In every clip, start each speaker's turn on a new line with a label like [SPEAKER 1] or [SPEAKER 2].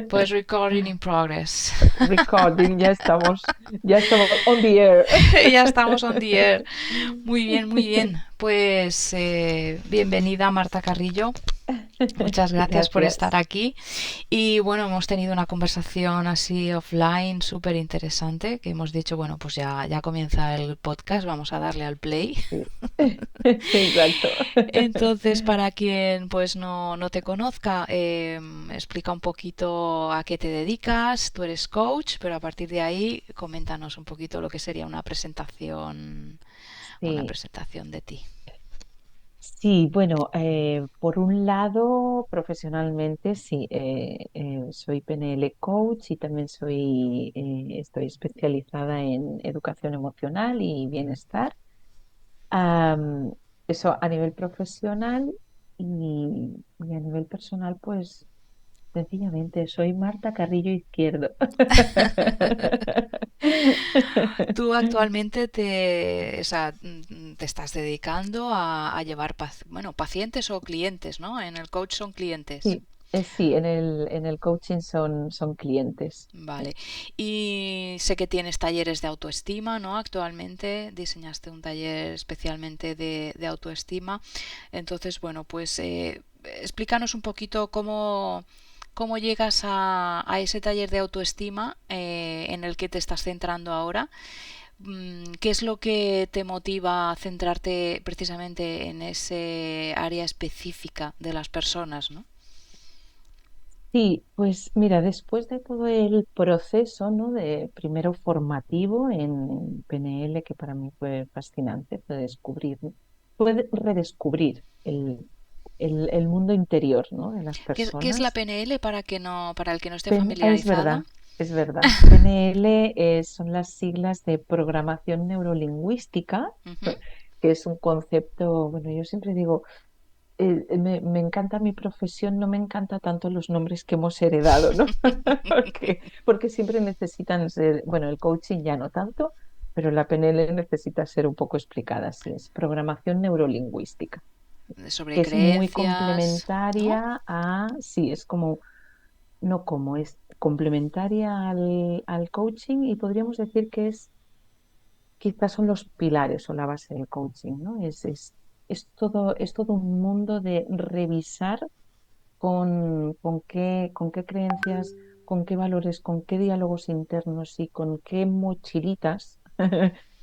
[SPEAKER 1] Pues recording in progress.
[SPEAKER 2] Recording, ya estamos on the air.
[SPEAKER 1] Ya estamos on the air. Muy bien, muy bien. Pues bienvenida Marta Carrillo. Muchas gracias por estar
[SPEAKER 2] Gracias.
[SPEAKER 1] aquí. Y bueno, hemos tenido una conversación así offline súper interesante que hemos dicho, bueno, pues ya comienza el podcast, vamos a darle al play.
[SPEAKER 2] Sí. Exacto.
[SPEAKER 1] Entonces, para quien pues no te conozca, explica un poquito a qué te dedicas. Tú eres coach, pero a partir de ahí coméntanos un poquito lo que sería una
[SPEAKER 2] Sí,
[SPEAKER 1] presentación de ti.
[SPEAKER 2] sí, bueno, por un lado, profesionalmente, sí, soy PNL coach y también estoy especializada en educación emocional y bienestar. Am, Eso a nivel profesional y a nivel personal, pues sencillamente soy Marta Carrillo Izquierdo.
[SPEAKER 1] Tú actualmente te estás dedicando a llevar bueno, pacientes o clientes, ¿no? En el coach son clientes.
[SPEAKER 2] Sí, sí, en el coaching son clientes.
[SPEAKER 1] Vale. Y sé que tienes talleres de autoestima, ¿no? Actualmente diseñaste un taller especialmente de autoestima. Entonces, bueno, pues explícanos un poquito cómo llegas a ese taller de autoestima en el que te estás centrando ahora. ¿Qué es lo que te motiva a centrarte precisamente en ese área específica de las personas, ¿no?
[SPEAKER 2] Sí, pues mira, después de todo el proceso, ¿no? De primero formativo en PNL, que para mí fue fascinante, fue redescubrir el mundo interior, ¿no? De las
[SPEAKER 1] ¿Qué es la
[SPEAKER 2] personas.
[SPEAKER 1] PNL para el que no esté familiarizado?
[SPEAKER 2] Es verdad. PNL son las siglas de programación neurolingüística,
[SPEAKER 1] Ujú.
[SPEAKER 2] que es un concepto, bueno, yo siempre digo, me encanta mi profesión, no me encanta tanto los nombres que hemos heredado, ¿no? Porque siempre necesitan ser, bueno, el coaching ya no tanto, pero la PNL necesita ser un poco explicada, así es, programación neurolingüística,
[SPEAKER 1] Sobre
[SPEAKER 2] que es muy
[SPEAKER 1] creencias, ¿no?
[SPEAKER 2] complementaria sí, es como, no como, es complementaria al coaching y podríamos decir que quizás son los pilares o la base del coaching, ¿no? Es todo un mundo de revisar con qué creencias, con qué valores, con qué diálogos internos y con qué mochilitas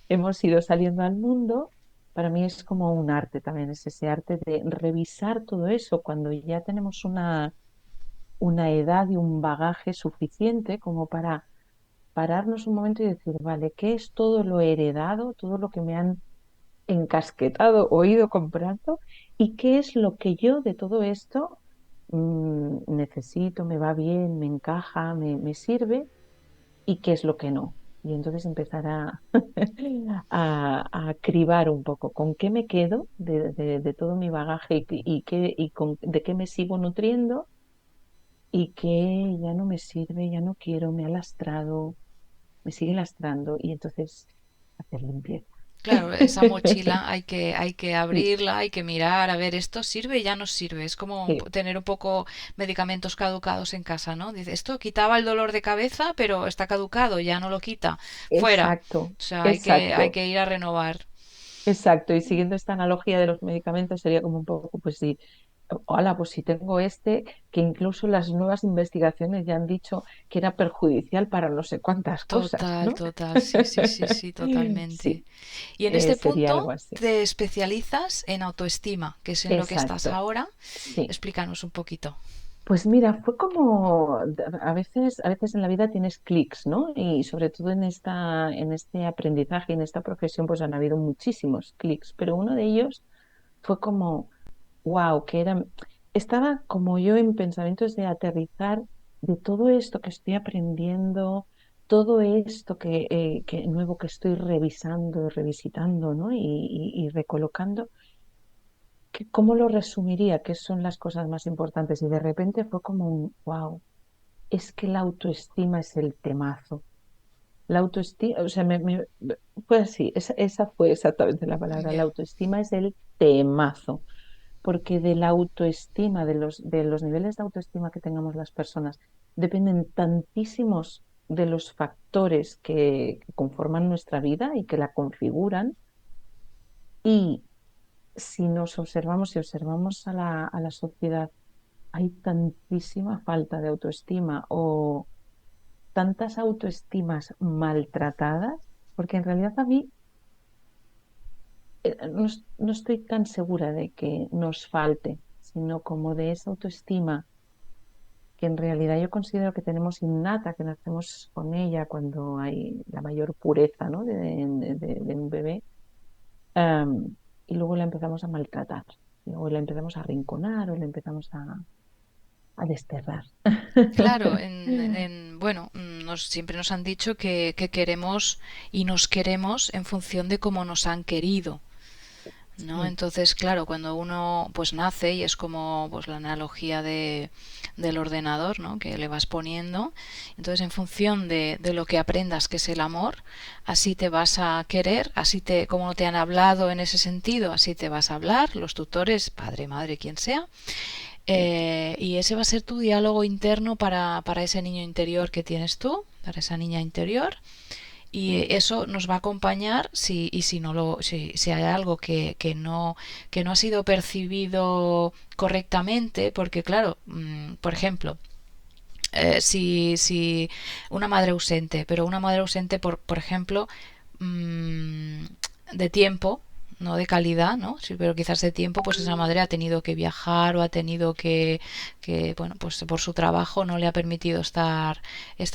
[SPEAKER 2] hemos ido saliendo al mundo. Para mí es como un arte también, es ese arte de revisar todo eso cuando ya tenemos una edad y un bagaje suficiente como para pararnos un momento y decir, vale, ¿qué es todo lo heredado, todo lo que me han encasquetado o ido comprando? ¿Y qué es lo que yo de todo esto necesito, me va bien, me encaja, me sirve? ¿Y qué es lo que no? Y entonces empezar a cribar un poco con qué me quedo de todo mi bagaje de qué me sigo nutriendo y qué ya no me sirve, ya no quiero, me ha lastrado, me sigue lastrando y entonces hacer limpieza.
[SPEAKER 1] Claro, esa mochila hay que
[SPEAKER 2] Sí,
[SPEAKER 1] abrirla, hay que mirar, a ver, esto sirve y ya no sirve. Es como
[SPEAKER 2] sí,
[SPEAKER 1] tener un poco medicamentos caducados en casa, ¿no? Dice, esto quitaba el dolor de cabeza, pero está caducado, ya no lo quita. Fuera.
[SPEAKER 2] exacto,
[SPEAKER 1] O sea, hay
[SPEAKER 2] exacto.
[SPEAKER 1] que ir a renovar.
[SPEAKER 2] Exacto, y siguiendo esta analogía de los medicamentos sería como un poco, pues sí, hola, pues si tengo que incluso las nuevas investigaciones ya han dicho que era perjudicial para no sé cuántas cosas,
[SPEAKER 1] Total,
[SPEAKER 2] ¿no?
[SPEAKER 1] total, sí, sí, sí, sí, totalmente.
[SPEAKER 2] Sí,
[SPEAKER 1] Y en este
[SPEAKER 2] sería
[SPEAKER 1] punto
[SPEAKER 2] algo así.
[SPEAKER 1] te especializas en autoestima, que es en lo que estás
[SPEAKER 2] Exacto,
[SPEAKER 1] ahora.
[SPEAKER 2] sí.
[SPEAKER 1] Explícanos un poquito.
[SPEAKER 2] Pues mira, fue como, a veces en la vida tienes clics, ¿no? Y sobre todo en este aprendizaje, en esta profesión, pues han habido muchísimos clics, pero uno de ellos fue como, wow, estaba como yo en pensamientos de aterrizar de todo esto que estoy aprendiendo, todo esto que nuevo que estoy revisando, revisitando, ¿no? Y recolocando, ¿cómo lo resumiría? ¿Qué son las cosas más importantes? Y de repente fue como un, wow, es que la autoestima es el temazo. La autoestima, o sea, fue así, esa fue exactamente la palabra, la autoestima es el temazo. porque de la autoestima, de los niveles de autoestima que tengamos las personas, dependen tantísimos de los factores que conforman nuestra vida y que la configuran. Y si nos observamos, si observamos a a la sociedad, hay tantísima falta de autoestima o tantas autoestimas maltratadas, porque en realidad a mí no estoy tan segura de que nos falte, sino como de esa autoestima que en realidad yo considero que tenemos innata, que nacemos con ella cuando hay la mayor pureza, ¿no? De un bebé, y luego la empezamos a maltratar, luego la empezamos a arrinconar o la empezamos a desterrar.
[SPEAKER 1] Claro, bueno, siempre nos han dicho que queremos y nos queremos en función de cómo nos han querido. ¿No?
[SPEAKER 2] Sí,
[SPEAKER 1] Entonces, claro, cuando uno pues nace y es como pues la analogía del ordenador, ¿no? Que le vas poniendo, entonces en función de lo que aprendas que es el amor, así te vas a querer, así te, como te han hablado en ese sentido, así te vas a hablar, los tutores, padre, madre, quien sea,
[SPEAKER 2] sí,
[SPEAKER 1] y ese va a ser tu diálogo interno para ese niño interior que tienes tú, para esa niña interior, y eso nos va a acompañar y si no si hay algo que no ha sido percibido correctamente, porque claro, por ejemplo, si una madre ausente, pero una madre ausente por ejemplo, mmm, de tiempo, no de calidad, ¿no? Sí, pero quizás de tiempo, pues esa madre ha tenido que viajar o ha tenido bueno, pues por su trabajo no le ha permitido estar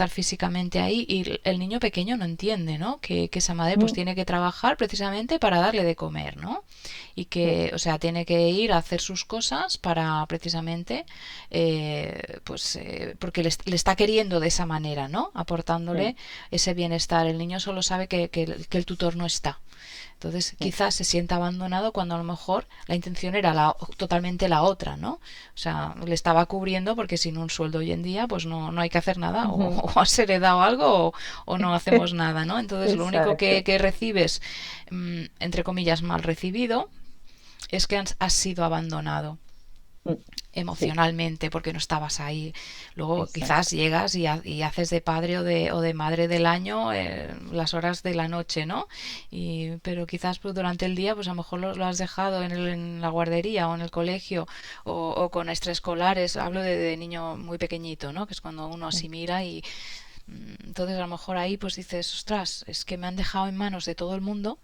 [SPEAKER 1] físicamente ahí y el niño pequeño no entiende, ¿no? Que esa madre pues
[SPEAKER 2] mm,
[SPEAKER 1] tiene que trabajar precisamente para darle de comer, ¿no? Y
[SPEAKER 2] sí,
[SPEAKER 1] que, o sea, tiene que ir a hacer sus cosas para precisamente, porque le está queriendo de esa manera, ¿no? Aportándole
[SPEAKER 2] sí,
[SPEAKER 1] ese bienestar. El niño solo sabe que el tutor no está. Entonces
[SPEAKER 2] sí,
[SPEAKER 1] quizás se sienta abandonado cuando a lo mejor la intención era totalmente la otra, ¿no? O sea, le estaba cubriendo porque sin un sueldo hoy en día pues no hay que hacer nada
[SPEAKER 2] ujú.
[SPEAKER 1] o has heredado algo o no hacemos nada, ¿no? Entonces lo único
[SPEAKER 2] Exacto.
[SPEAKER 1] que recibes, entre comillas, mal recibido, es que has sido abandonado
[SPEAKER 2] Mm, sí,
[SPEAKER 1] emocionalmente porque no estabas ahí. Luego quizás
[SPEAKER 2] exacto.
[SPEAKER 1] llegas y haces de padre o de madre del año las horas de la noche, ¿no? Pero quizás pues, durante el día pues a lo mejor lo has dejado en la guardería o en el colegio o con extraescolares. Hablo de niño muy pequeñito, ¿no? Que es cuando uno
[SPEAKER 2] Sí.
[SPEAKER 1] asimila entonces a lo mejor ahí pues dices, ostras, es que me han dejado en manos de todo el mundo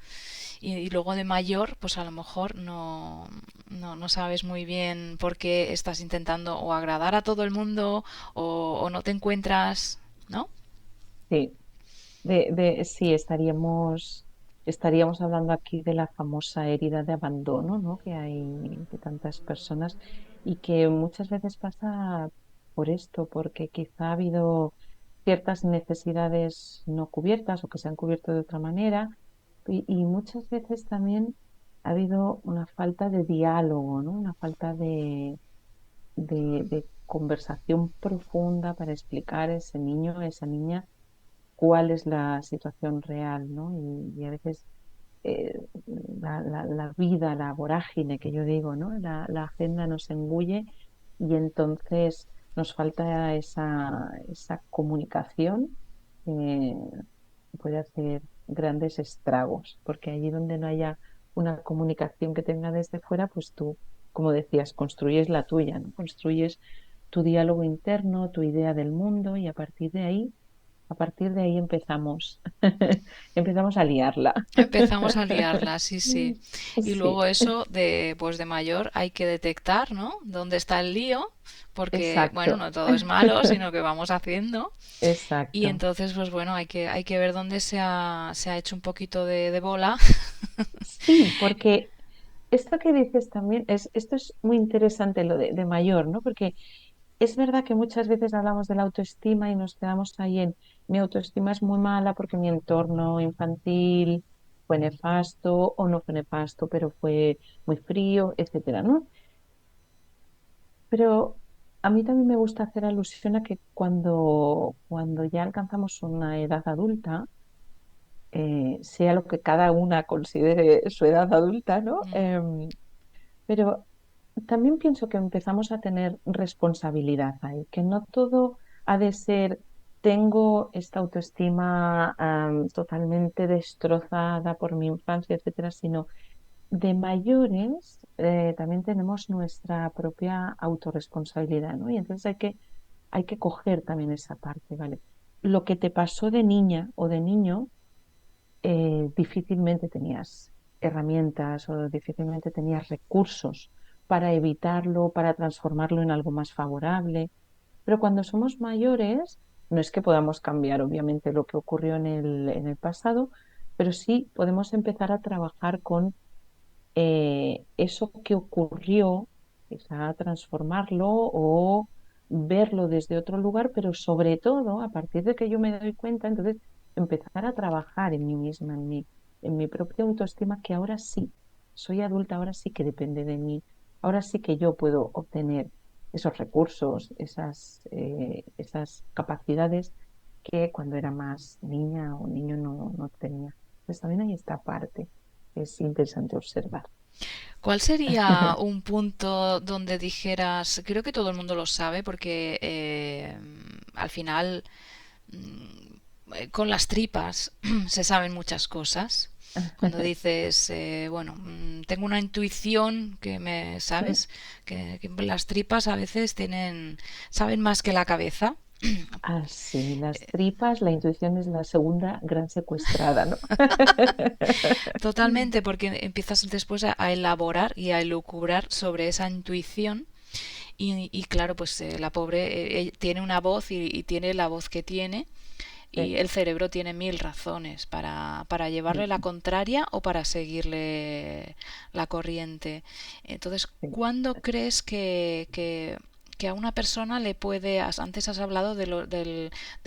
[SPEAKER 1] y luego de mayor pues a lo mejor no sabes muy bien por qué estás intentando o agradar a todo el mundo o no te encuentras, ¿no?
[SPEAKER 2] Sí, sí, estaríamos hablando aquí de la famosa herida de abandono, ¿no? Que hay de tantas personas y que muchas veces pasa por esto, porque quizá ha habido ciertas necesidades no cubiertas o que se han cubierto de otra manera y muchas veces también ha habido una falta de diálogo, ¿no? Una falta de conversación profunda para explicar a ese niño, a esa niña cuál es la situación real, ¿no? Y a veces la vida, la vorágine que yo digo, ¿no? La agenda nos engulle y entonces nos falta esa comunicación que puede hacer grandes estragos, porque allí donde no haya una comunicación que tenga desde fuera, pues tú, como decías, construyes la tuya, ¿no? Construyes tu diálogo interno, tu idea del mundo y a partir de ahí empezamos, empezamos a liarla.
[SPEAKER 1] Empezamos a liarla, sí, sí. Y
[SPEAKER 2] Sí,
[SPEAKER 1] luego eso pues de mayor hay que detectar, ¿no? ¿Dónde está el lío? Porque, bueno,
[SPEAKER 2] exacto,
[SPEAKER 1] no todo es malo, sino que vamos haciendo. Y
[SPEAKER 2] exacto.
[SPEAKER 1] entonces, pues bueno, hay que ver dónde se ha hecho un poquito de bola.
[SPEAKER 2] Sí, porque esto que dices también esto es muy interesante lo de mayor, ¿no? Porque es verdad que muchas veces hablamos de la autoestima y nos quedamos ahí en mi autoestima es muy mala porque mi entorno infantil fue nefasto o no fue nefasto, pero fue muy frío, etcétera, ¿no? Pero a mí también me gusta hacer alusión a que cuando ya alcanzamos una edad adulta, sea lo que cada una considere su edad adulta, ¿no?
[SPEAKER 1] Mm,
[SPEAKER 2] Pero también pienso que empezamos a tener responsabilidad ahí, que no todo ha de ser, tengo esta autoestima totalmente destrozada por mi infancia, etcétera, sino de mayores también tenemos nuestra propia autorresponsabilidad, ¿no? Y entonces hay que coger también esa parte, ¿vale? Lo que te pasó de niña o de niño, difícilmente tenías herramientas o difícilmente tenías recursos para evitarlo, para transformarlo en algo más favorable. Pero cuando somos mayores, no es que podamos cambiar, obviamente, lo que ocurrió en el pasado, pero sí podemos empezar a trabajar con eso que ocurrió, quizá transformarlo o verlo desde otro lugar, pero sobre todo, a partir de que yo me doy cuenta, entonces empezar a trabajar en mí misma, en mi propia autoestima, que ahora sí, soy adulta, ahora sí que depende de mí, ahora sí que yo puedo obtener esos recursos, esas capacidades que cuando era más niña o niño no tenía. Entonces también hay esta parte que es interesante observar.
[SPEAKER 1] ¿Cuál sería un punto donde dijeras, creo que todo el mundo lo sabe, porque al final con las tripas se saben muchas cosas? Cuando dices, bueno, tengo una intuición que me, ¿sabes? Que las tripas a veces saben más que la cabeza.
[SPEAKER 2] Ah, sí, las tripas, la intuición es la segunda gran secuestrada, ¿no?
[SPEAKER 1] Totalmente, porque empiezas después a elaborar y a elucubrar sobre esa intuición. Y claro, pues la pobre tiene una voz y tiene la voz que tiene. Y
[SPEAKER 2] Sí,
[SPEAKER 1] el cerebro tiene mil razones para llevarle la contraria o para seguirle la corriente. Entonces,
[SPEAKER 2] sí.
[SPEAKER 1] ¿cuándo crees que a una persona le puede, antes has hablado de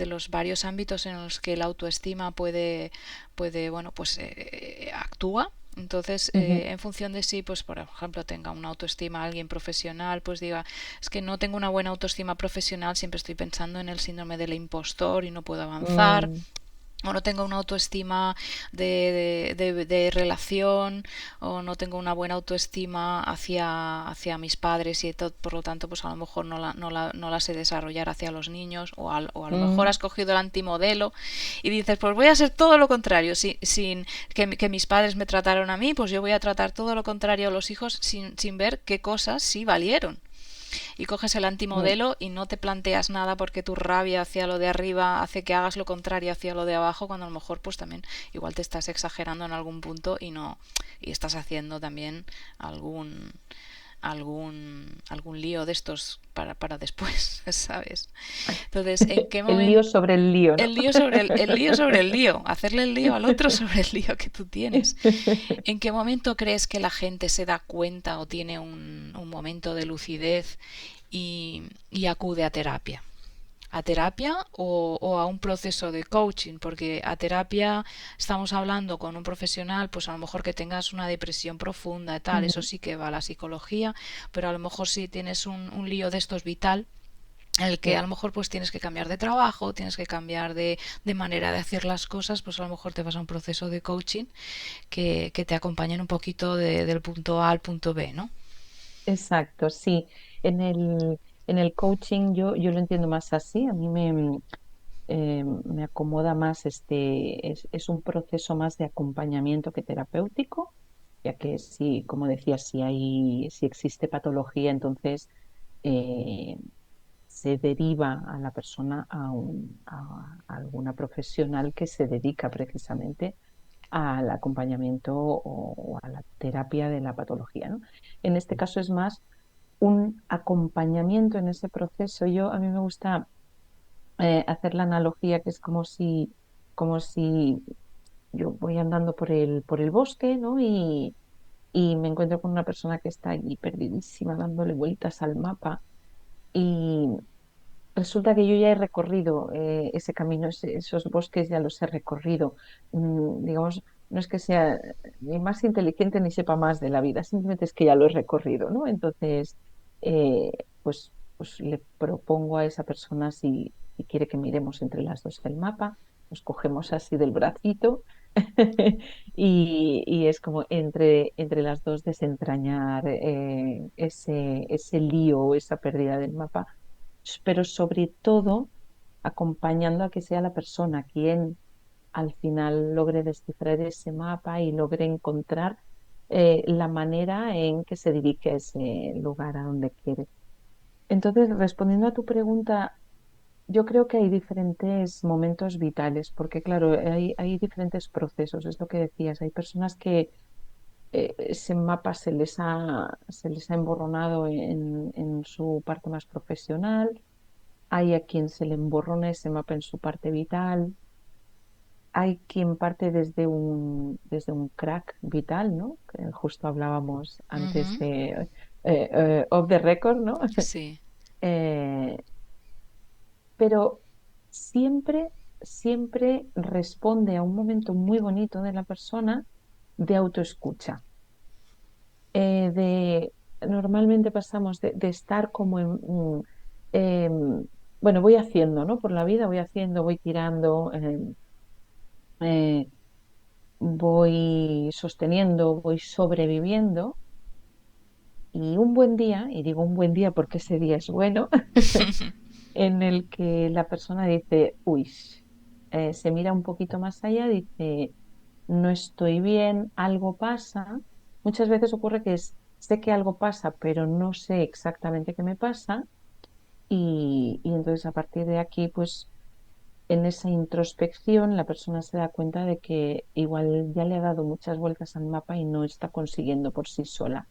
[SPEAKER 1] los varios ámbitos en los que la autoestima puede bueno, pues actúa? Entonces,
[SPEAKER 2] Ujú.
[SPEAKER 1] en función de si, pues, por ejemplo, tenga una autoestima alguien profesional, pues diga, es que no tengo una buena autoestima profesional, siempre estoy pensando en el síndrome del impostor y no puedo avanzar,
[SPEAKER 2] Mm,
[SPEAKER 1] o no tengo una autoestima de relación, o no tengo una buena autoestima hacia mis padres y por lo tanto pues a lo mejor no la sé desarrollar hacia los niños, o a lo mejor
[SPEAKER 2] mm.
[SPEAKER 1] has cogido el antimodelo y dices pues voy a hacer todo lo contrario, sin que mis padres me trataron a mí, pues yo voy a tratar todo lo contrario a los hijos sin ver qué cosas sí valieron, y coges el
[SPEAKER 2] Mm.
[SPEAKER 1] antimodelo y no te planteas nada porque tu rabia hacia lo de arriba hace que hagas lo contrario hacia lo de abajo, cuando a lo mejor pues también igual te estás exagerando en algún punto y estás haciendo también algún algún lío de estos para después, ¿sabes? Entonces, ¿en qué
[SPEAKER 2] El lío
[SPEAKER 1] momento
[SPEAKER 2] sobre el lío, ¿no?
[SPEAKER 1] el lío sobre el lío, hacerle el lío al otro sobre el lío que tú tienes? ¿En qué momento crees que la gente se da cuenta o tiene un momento de lucidez y acude a terapia? ¿A terapia o a un proceso de coaching? Porque a terapia estamos hablando con un profesional, pues a lo mejor que tengas una depresión profunda y tal, eso
[SPEAKER 2] Ujú.
[SPEAKER 1] sí que va a la psicología, pero a lo mejor si tienes un lío de estos vital, en el que a
[SPEAKER 2] Sí.
[SPEAKER 1] lo mejor pues tienes que cambiar de trabajo, tienes que cambiar de manera de hacer las cosas, pues a lo mejor te vas a un proceso de coaching que te acompañen un poquito del punto A al punto B, ¿no?
[SPEAKER 2] Exacto, sí. En el coaching yo lo entiendo más así. A mí me acomoda más es un proceso más de acompañamiento que terapéutico, ya que sí, como decía, si existe patología, entonces eh, se deriva a la persona a alguna profesional que se dedica precisamente al acompañamiento o a la terapia de la patología, ¿no? En este caso es más un acompañamiento en ese proceso. A mí me gusta hacer la analogía que es como si yo voy andando por el bosque, ¿no? Y me encuentro con una persona que está allí perdidísima, dándole vueltas al mapa. Y resulta que yo ya he recorrido ese camino, esos bosques ya los he recorrido. Digamos, no es que sea ni más inteligente ni sepa más de la vida, simplemente es que ya lo he recorrido, ¿no? Entonces, eh, pues le propongo a esa persona si quiere que miremos entre las dos el mapa, nos cogemos así del bracito Y es como entre las dos desentrañar ese lío, esa pérdida del mapa, pero sobre todo acompañando a que sea la persona quien al final logre descifrar ese mapa y logre encontrar la manera en que se dirige a ese lugar a donde quiere. Entonces, respondiendo a tu pregunta, yo creo que hay diferentes momentos vitales, porque claro, hay diferentes procesos, es lo que decías, hay personas que ese mapa se les ha emborronado en su parte más profesional, hay a quien se le emborrona ese mapa en su parte vital, hay quien parte desde un crack vital, ¿no? Que justo hablábamos antes
[SPEAKER 1] Ujú.
[SPEAKER 2] de off the record, ¿no?
[SPEAKER 1] Sí.
[SPEAKER 2] Eh, pero siempre, siempre responde a un momento muy bonito de la persona de autoescucha. Normalmente pasamos de estar como bueno, voy haciendo, ¿no? Por la vida voy haciendo, voy tirando, eh, voy sosteniendo, voy sobreviviendo. Y un buen día, y digo un buen día porque ese día es bueno, en el que la persona dice, uy, se mira un poquito más allá, dice, no estoy bien, algo pasa. Muchas veces ocurre que sé que algo pasa, pero no sé exactamente qué me pasa. Y entonces a partir de aquí, pues en esa introspección, la persona se da cuenta de que igual ya le ha dado muchas vueltas al mapa y no está consiguiendo por sí sola.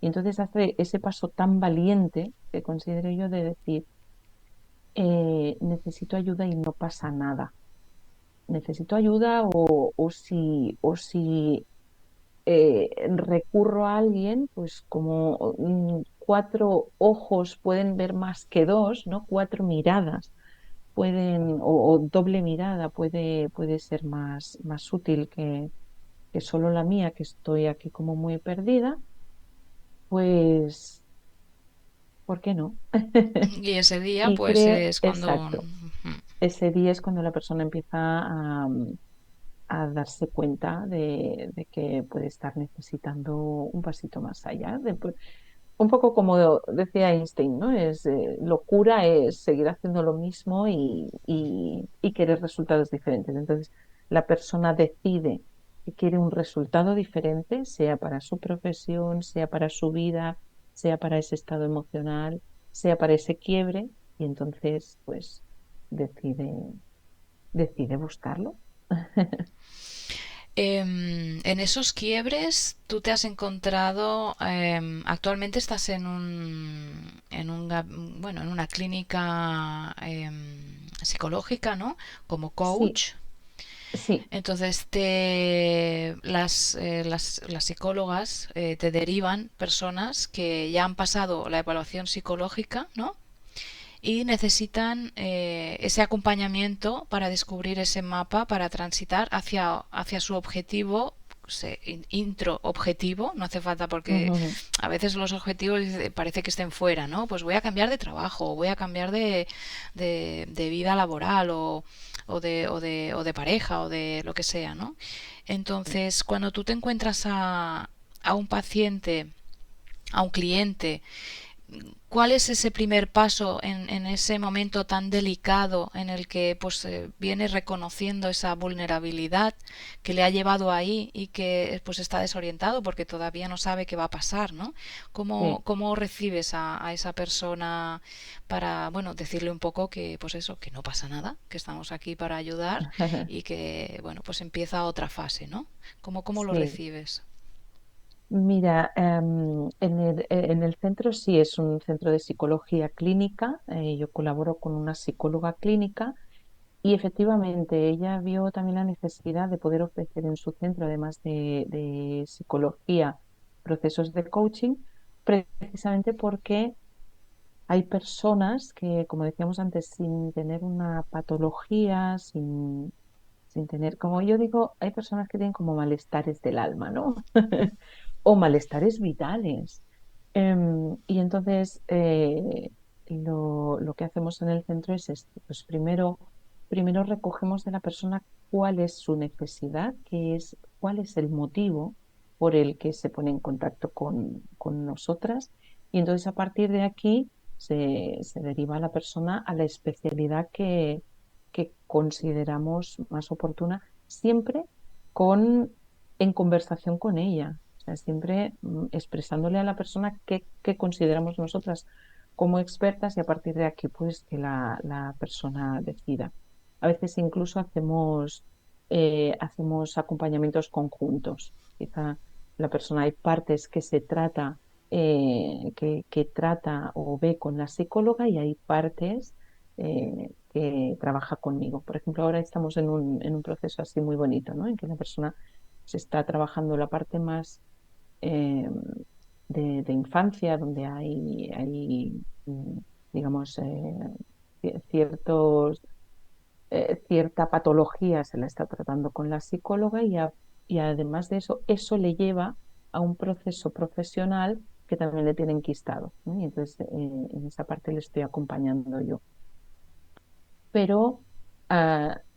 [SPEAKER 2] Y entonces hace ese paso tan valiente que considero yo de decir, necesito ayuda y no pasa nada. Necesito ayuda o si recurro a alguien, pues como cuatro ojos pueden ver más que dos, ¿no? Cuatro miradas o doble mirada puede ser más útil que solo la mía, que estoy aquí como muy perdida, pues, ¿por qué no?
[SPEAKER 1] Y ese día,
[SPEAKER 2] Y
[SPEAKER 1] pues
[SPEAKER 2] creo,
[SPEAKER 1] es cuando...
[SPEAKER 2] exacto, ese día es cuando la persona empieza a darse cuenta de que puede estar necesitando un pasito más allá. Un poco como decía Einstein, ¿no? Locura es seguir haciendo lo mismo y querer resultados diferentes. Entonces, la persona decide que quiere un resultado diferente, sea para su profesión, sea para su vida, sea para ese estado emocional, sea para ese quiebre, y entonces, pues, decide buscarlo.
[SPEAKER 1] En esos quiebres, tú te has encontrado, actualmente estás bueno, en una clínica psicológica, ¿no? Como
[SPEAKER 2] Sí,
[SPEAKER 1] coach.
[SPEAKER 2] sí,
[SPEAKER 1] Entonces las psicólogas te derivan personas que ya han pasado la evaluación psicológica, ¿no? Y necesitan ese acompañamiento para descubrir ese mapa, para transitar hacia su objetivo, intro objetivo, no hace falta porque
[SPEAKER 2] ujú,
[SPEAKER 1] a veces los objetivos parece que estén fuera, ¿no? Pues voy a cambiar de trabajo, voy a cambiar de vida laboral o de pareja o de lo que sea, ¿no? Entonces, cuando tú te encuentras a un paciente, a un cliente, ¿cuál es ese primer paso en ese momento tan delicado en el que pues viene reconociendo esa vulnerabilidad que le ha llevado ahí y que pues está desorientado porque todavía no sabe qué va a pasar, ¿no? ¿Cómo,
[SPEAKER 2] sí.
[SPEAKER 1] cómo recibes a esa persona para, bueno, decirle un poco que pues eso, que no pasa nada, que estamos aquí para ayudar y que, bueno, pues empieza otra fase, ¿no? ¿Cómo lo
[SPEAKER 2] Sí.
[SPEAKER 1] recibes?
[SPEAKER 2] Mira, en el centro sí es un centro de psicología clínica. Yo colaboro con una psicóloga clínica y efectivamente ella vio también la necesidad de poder ofrecer en su centro, además de psicología, procesos de coaching, precisamente porque hay personas que, como decíamos antes, sin tener una patología, sin tener, como yo digo, hay personas que tienen como malestares del alma, ¿no? O malestares vitales. Y entonces lo que hacemos en el centro es esto, pues primero recogemos de la persona cuál es su necesidad, cuál es el motivo por el que se pone en contacto con nosotras. Y entonces a partir de aquí se deriva la persona a la especialidad que consideramos más oportuna, siempre con, en conversación con ella. O sea, siempre expresándole a la persona qué consideramos nosotras como expertas y a partir de aquí pues que la persona decida. A veces incluso hacemos acompañamientos conjuntos. Quizá la persona, hay partes que se trata, que trata o ve con la psicóloga y hay partes que trabaja conmigo. Por ejemplo, ahora estamos en un proceso así muy bonito, ¿no? En que la persona se está trabajando la parte más eh, de infancia, donde hay digamos, cierta patología se la está tratando con la psicóloga y además de eso, eso le lleva a un proceso profesional que también le tiene enquistado, ¿no? Y entonces en esa parte le estoy acompañando yo. Pero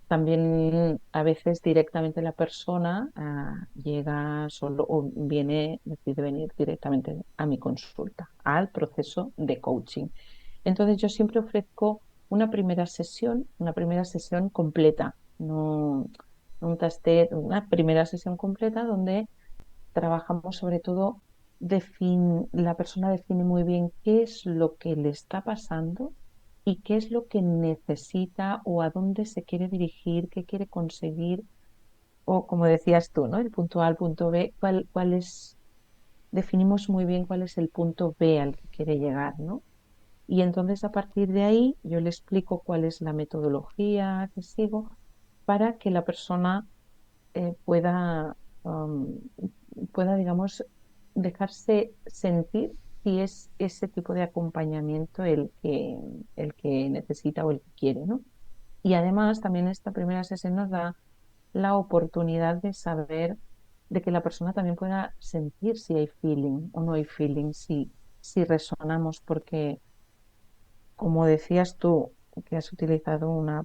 [SPEAKER 2] también a veces directamente la persona llega solo o decide venir directamente a mi consulta, al proceso de coaching. Entonces yo siempre ofrezco una primera sesión completa, no un test, una primera sesión completa donde trabajamos sobre todo, la persona define muy bien qué es lo que le está pasando y qué es lo que necesita o a dónde se quiere dirigir, qué quiere conseguir, o como decías tú, ¿no? El punto A al punto B, definimos muy bien cuál es el punto B al que quiere llegar, ¿no? Y entonces a partir de ahí yo le explico cuál es la metodología que sigo para que la persona pueda, digamos, dejarse sentir si es ese tipo de acompañamiento el que necesita o el que quiere, ¿no? Y además también esta primera sesión nos da la oportunidad de saber, de que la persona también pueda sentir si hay feeling o no hay feeling, si resonamos, porque como decías tú, que has utilizado una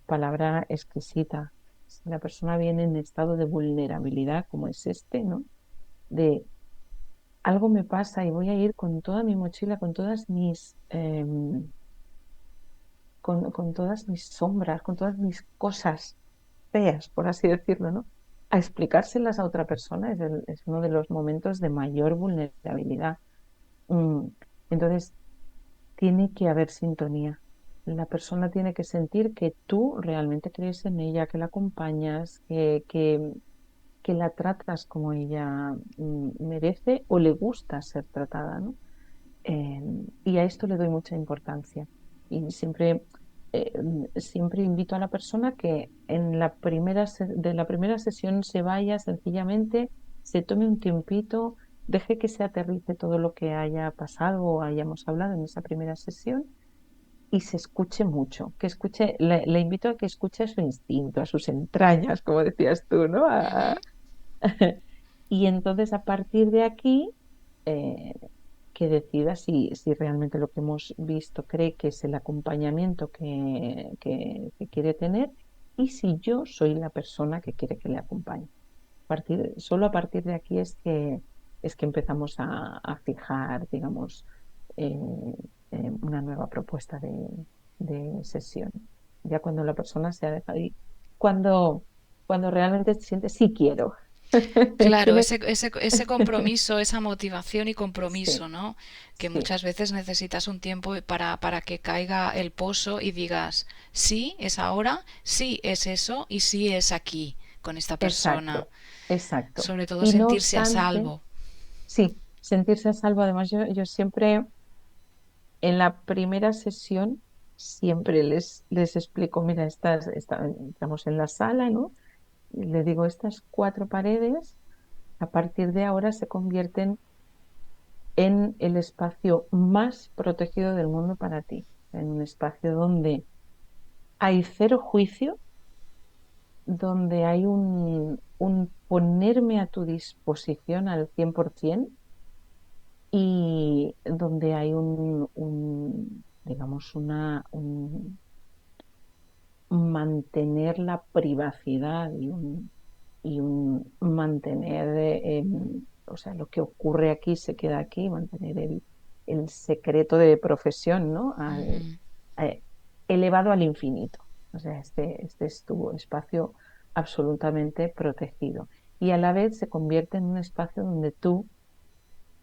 [SPEAKER 2] palabra exquisita, si la persona viene en estado de vulnerabilidad, como es este, ¿no? De algo me pasa y voy a ir con toda mi mochila, con todas mis sombras, con todas mis cosas feas, por así decirlo, ¿no? A explicárselas a otra persona es uno de los momentos de mayor vulnerabilidad. Mm, Entonces, tiene que haber sintonía. La persona tiene que sentir que tú realmente crees en ella, que la acompañas, que la tratas como ella merece o le gusta ser tratada, ¿no? Eh, y a esto le doy mucha importancia. Y siempre invito a la persona que de la primera sesión se vaya sencillamente, se tome un tiempito, deje que se aterrice todo lo que haya pasado o hayamos hablado en esa primera sesión y se escuche mucho, le invito a que escuche a su instinto, a sus entrañas, como decías tú, ¿no?
[SPEAKER 1] Ujú.
[SPEAKER 2] Y entonces a partir de aquí, eh, que decida si realmente lo que hemos visto cree que es el acompañamiento que quiere tener y si yo soy la persona que quiere que le acompañe. Solo a partir de aquí es que empezamos a fijar, digamos, eh, una nueva propuesta de sesión. Ya cuando la persona se ha dejado ir, cuando, cuando realmente siente, sí quiero.
[SPEAKER 1] Claro,
[SPEAKER 2] Tiene-
[SPEAKER 1] ese compromiso, esa motivación y
[SPEAKER 2] Sí,
[SPEAKER 1] compromiso, ¿no? Que
[SPEAKER 2] sí,
[SPEAKER 1] muchas veces necesitas un tiempo para que caiga el pozo y digas, sí, es ahora, sí, es eso y sí es aquí, con esta persona.
[SPEAKER 2] exacto, exacto.
[SPEAKER 1] Sobre todo
[SPEAKER 2] Y no
[SPEAKER 1] sentirse a
[SPEAKER 2] obstante,
[SPEAKER 1] salvo.
[SPEAKER 2] sí, sentirse a salvo. Además, yo siempre en la primera sesión siempre les explico, mira, estamos en la sala, ¿no? Y le digo, estas cuatro paredes a partir de ahora se convierten en el espacio más protegido del mundo para ti, en un espacio donde hay cero juicio, donde hay un ponerme a tu disposición al 100% y donde hay digamos, mantener la privacidad y un mantener, o sea, lo que ocurre aquí se queda aquí, mantener el secreto de profesión, ¿no?
[SPEAKER 1] Ujú.
[SPEAKER 2] A- elevado al infinito. O sea, este es tu espacio absolutamente protegido. Y a la vez se convierte en un espacio donde tú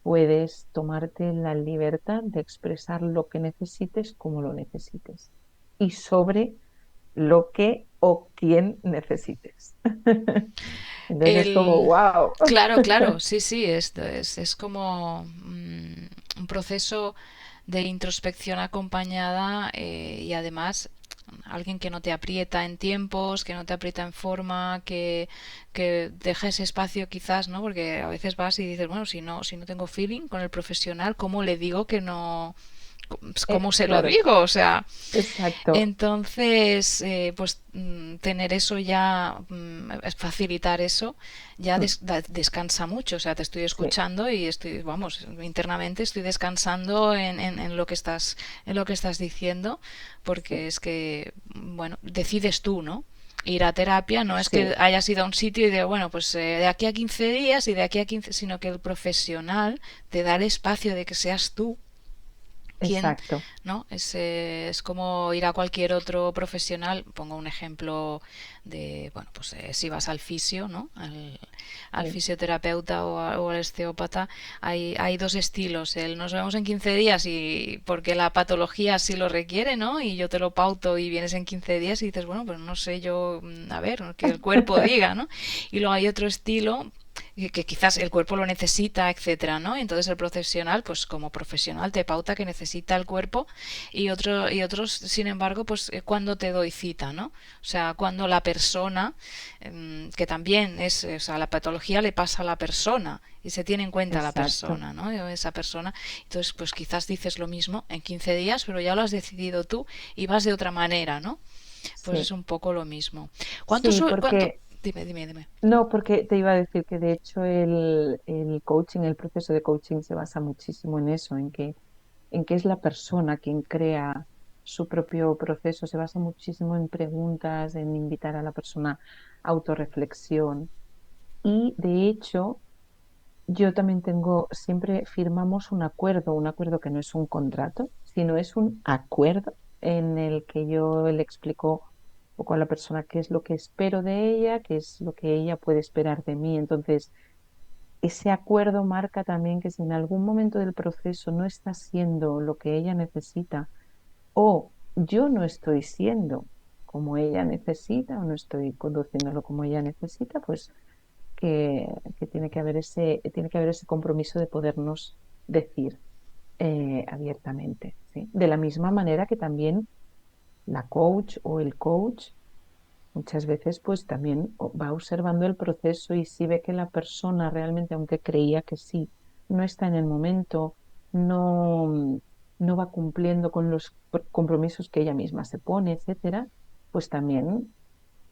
[SPEAKER 2] puedes tomarte la libertad de expresar lo que necesites como lo necesites y sobre lo que o quién necesites. Entonces es como,
[SPEAKER 1] El...
[SPEAKER 2] wow.
[SPEAKER 1] Claro, claro, sí, sí, es como un proceso de introspección acompañada y además alguien que no te aprieta en tiempos, que no te aprieta en forma, que deja ese espacio quizás, ¿no? Porque a veces vas y dices, bueno, si no tengo feeling con el profesional, ¿cómo le digo que no? ¿Cómo se lo
[SPEAKER 2] Claro,
[SPEAKER 1] digo? O sea,
[SPEAKER 2] exacto.
[SPEAKER 1] entonces, pues tener eso ya, facilitar eso, ya
[SPEAKER 2] Mm,
[SPEAKER 1] descansa mucho. O sea, te estoy
[SPEAKER 2] sí,
[SPEAKER 1] escuchando y estoy, vamos, internamente estoy descansando en lo que estás diciendo,
[SPEAKER 2] sí,
[SPEAKER 1] porque es que, bueno, decides tú, ¿no? Ir a terapia no es que
[SPEAKER 2] sí,
[SPEAKER 1] hayas ido a un sitio y de, bueno, pues de aquí a 15 días y de aquí a 15, sino que el profesional te da el espacio de que seas tú quien,
[SPEAKER 2] exacto.
[SPEAKER 1] ¿no? Es como ir a cualquier otro profesional. Pongo un ejemplo de, bueno, pues si vas al fisio, ¿no? Al
[SPEAKER 2] Sí,
[SPEAKER 1] fisioterapeuta o al osteópata, hay dos estilos. El nos vemos en 15 días y porque la patología así lo requiere, ¿no? Y yo te lo pauto y vienes en 15 días y dices, bueno, pues no sé yo, a ver, que el cuerpo diga, ¿no? Y luego hay otro estilo que quizás el cuerpo lo necesita, etcétera, ¿no? Entonces el profesional, pues como profesional te pauta que necesita el cuerpo y otros, sin embargo, pues cuando te doy cita, ¿no? O sea, cuando la persona, que también es, o sea, la patología le pasa a la persona y se tiene en cuenta a la
[SPEAKER 2] exacto.
[SPEAKER 1] persona, ¿no? Esa persona. Entonces, pues quizás dices lo mismo en 15 días, pero ya lo has decidido tú y vas de otra manera, ¿no? Pues es
[SPEAKER 2] Sí,
[SPEAKER 1] un poco lo mismo.
[SPEAKER 2] sí,
[SPEAKER 1] Cuánto?
[SPEAKER 2] porque
[SPEAKER 1] Dime, dime, dime.
[SPEAKER 2] no, porque te iba a decir que de hecho el coaching, el proceso de coaching se basa muchísimo en eso, en que es la persona quien crea su propio proceso, se basa muchísimo en preguntas, en invitar a la persona a autorreflexión. Y de hecho, yo también tengo, siempre firmamos un acuerdo que no es un contrato, sino es un acuerdo en el que yo le explico un poco a la persona qué es lo que espero de ella, qué es lo que ella puede esperar de mí. Entonces, ese acuerdo marca también que si en algún momento del proceso no está siendo lo que ella necesita o yo no estoy siendo como ella necesita o no estoy conduciéndolo como ella necesita, pues que tiene que haber ese compromiso de podernos decir abiertamente, ¿sí? De la misma manera que también la coach o el coach muchas veces pues también va observando el proceso y si ve que la persona realmente, aunque creía que sí, no está en el momento, no, no va cumpliendo con los compromisos que ella misma se pone, etcétera, pues también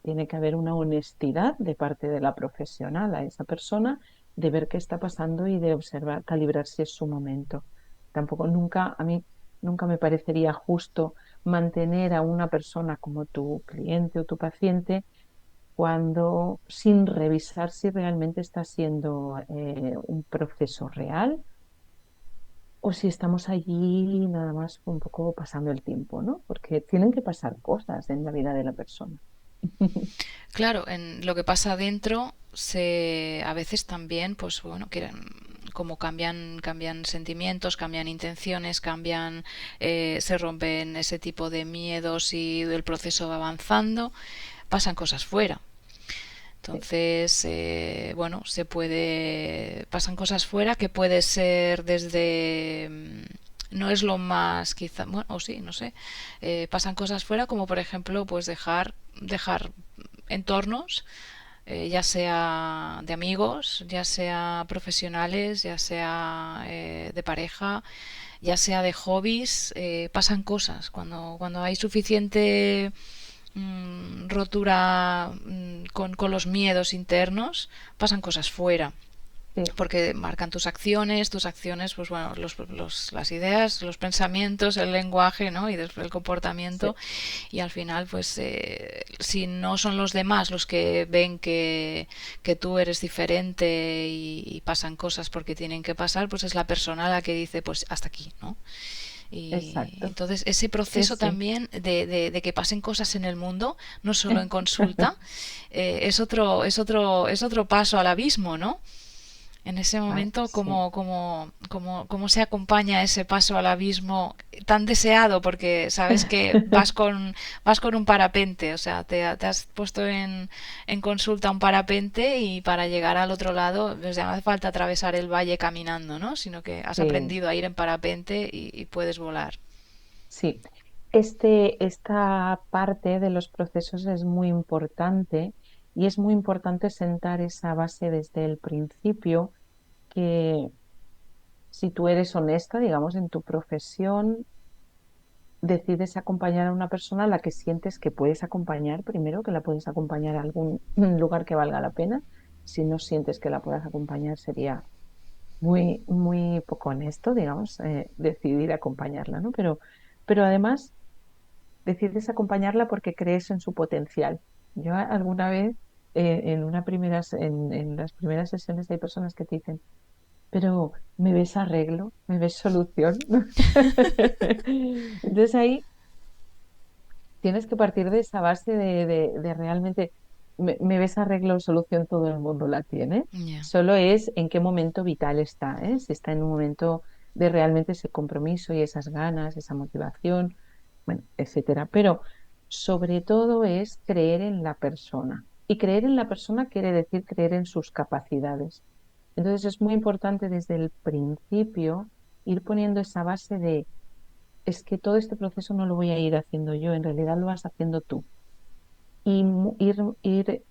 [SPEAKER 2] tiene que haber una honestidad de parte de la profesional a esa persona de ver qué está pasando y de observar, calibrar si es su momento. Tampoco nunca, a mí nunca me parecería justo mantener a una persona como tu cliente o tu paciente cuando sin revisar si realmente está siendo un proceso real o si estamos allí nada más un poco pasando el tiempo, ¿no? Porque tienen que pasar cosas en la vida de la persona.
[SPEAKER 1] Claro, en lo que pasa adentro a veces también, pues bueno, como cambian sentimientos, cambian intenciones, se rompen ese tipo de miedos y el proceso va avanzando, pasan cosas fuera.
[SPEAKER 2] Sí,
[SPEAKER 1] Entonces, bueno, pasan cosas fuera que puede ser desde, no es lo más quizá, bueno, o sí, no sé, pasan cosas fuera como por ejemplo, pues dejar entornos, ya sea de amigos, ya sea profesionales, ya sea de pareja, ya sea de hobbies, pasan cosas. Cuando hay suficiente rotura con los miedos internos, pasan cosas fuera.
[SPEAKER 2] sí,
[SPEAKER 1] porque marcan tus acciones, pues bueno, las ideas, los pensamientos, el lenguaje, ¿no? Y después el
[SPEAKER 2] sí,
[SPEAKER 1] comportamiento. Y al final, pues si no son los demás los que ven que tú eres diferente y pasan cosas porque tienen que pasar, pues es la persona la que dice, pues hasta aquí, ¿no? Y
[SPEAKER 2] exacto.
[SPEAKER 1] entonces ese
[SPEAKER 2] Sí,
[SPEAKER 1] proceso
[SPEAKER 2] sí.
[SPEAKER 1] también de que pasen cosas en el mundo, no solo en consulta, es otro paso al abismo, ¿no? En ese
[SPEAKER 2] Ah,
[SPEAKER 1] momento,
[SPEAKER 2] sí,
[SPEAKER 1] ¿cómo se acompaña ese paso al abismo tan deseado? Porque sabes que vas con un parapente, o sea, te has puesto en consulta un parapente y para llegar al otro lado, pues ya no hace falta atravesar el valle caminando, ¿no? Sino que has
[SPEAKER 2] sí,
[SPEAKER 1] aprendido a ir en parapente y puedes volar.
[SPEAKER 2] sí. Esta parte de los procesos es muy importante y es muy importante sentar esa base desde el principio, que si tú eres honesta, digamos, en tu profesión, decides acompañar a una persona a la que sientes que puedes acompañar, primero, que la puedes acompañar a algún lugar que valga la pena. Si no sientes que la puedas acompañar, sería muy, muy poco honesto, digamos, decidir acompañarla, ¿no? Pero además decides acompañarla porque crees en su potencial. Yo alguna vez, en las primeras sesiones hay personas que te dicen, pero ¿me ves arreglo? ¿Me ves solución? Entonces ahí tienes que partir de esa base de realmente, me ves arreglo, solución, todo el mundo la tiene.
[SPEAKER 1] Ya.
[SPEAKER 2] Solo es en qué momento vital está, ¿eh? Si está en un momento de realmente ese compromiso y esas ganas, esa motivación, bueno, etcétera. Pero sobre todo es creer en la persona. Y creer en la persona quiere decir creer en sus capacidades. Entonces es muy importante desde el principio ir poniendo esa base de es que todo este proceso no lo voy a ir haciendo yo, en realidad lo vas haciendo tú. Y ir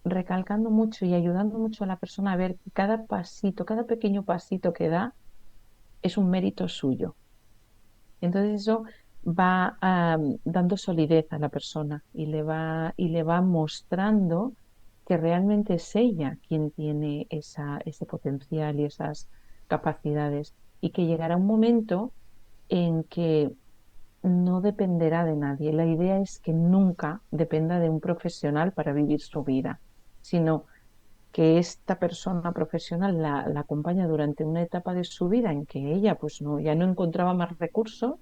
[SPEAKER 2] recalcando mucho y ayudando mucho a la persona a ver que cada pasito, cada pequeño pasito que da es un mérito suyo. Entonces eso va dando solidez a la persona y le va mostrando que realmente es ella quien tiene ese potencial y esas capacidades y que llegará un momento en que no dependerá de nadie. La idea es que nunca dependa de un profesional para vivir su vida, sino que esta persona profesional la acompaña durante una etapa de su vida en que ella pues no, ya no encontraba más recursos.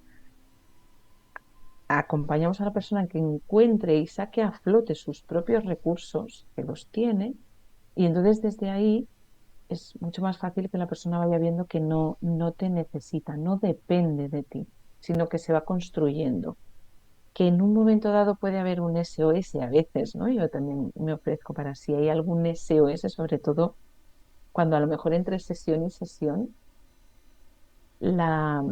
[SPEAKER 2] Acompañamos a la persona en que encuentre y saque a flote sus propios recursos, que los tiene, y entonces desde ahí es mucho más fácil que la persona vaya viendo que no te necesita, no depende de ti, sino que se va construyendo. Que en un momento dado puede haber un SOS a veces, ¿no? Yo también me ofrezco para si hay algún SOS, sobre todo cuando a lo mejor entre sesión y sesión, la,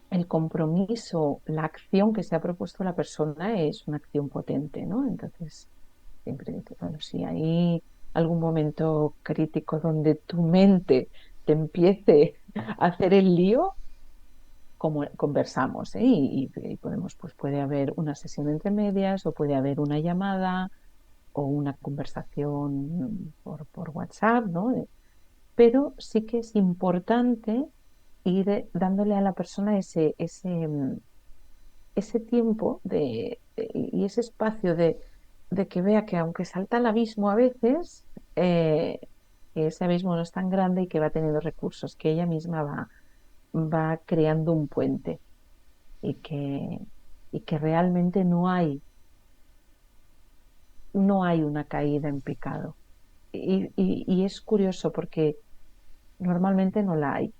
[SPEAKER 2] el compromiso, la acción que se ha propuesto la persona es una acción potente, ¿no? Entonces, siempre digo, bueno, si hay algún momento crítico donde tu mente te empiece a hacer el lío, como conversamos, ¿eh? Y podemos, pues puede haber una sesión entre medias o puede haber una llamada o una conversación por WhatsApp, ¿no? Pero sí que es importante ir dándole a la persona ese tiempo y ese espacio de que vea que aunque salta al abismo a veces, eh, que ese abismo no es tan grande y que va teniendo recursos, que ella misma va creando un puente y que realmente no hay una caída en picado. Y es curioso porque normalmente no la hay,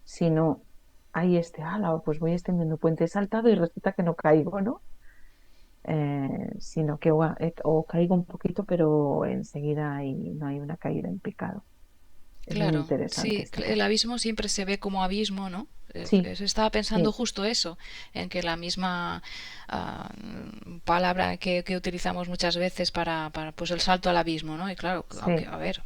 [SPEAKER 2] sino hay ala, pues voy extendiendo puente, he saltado y resulta que no caigo, ¿no? Sino que o caigo un poquito, pero enseguida no hay una caída en picado. Es muy
[SPEAKER 1] Claro,
[SPEAKER 2] interesante
[SPEAKER 1] sí,
[SPEAKER 2] esta
[SPEAKER 1] el
[SPEAKER 2] parte.
[SPEAKER 1] abismo siempre se ve como abismo, ¿no?
[SPEAKER 2] Sí,
[SPEAKER 1] Estaba pensando
[SPEAKER 2] sí,
[SPEAKER 1] justo eso, en que la misma palabra que utilizamos muchas veces para pues el salto al abismo, ¿no? Y claro, aunque
[SPEAKER 2] sí,
[SPEAKER 1] a ver,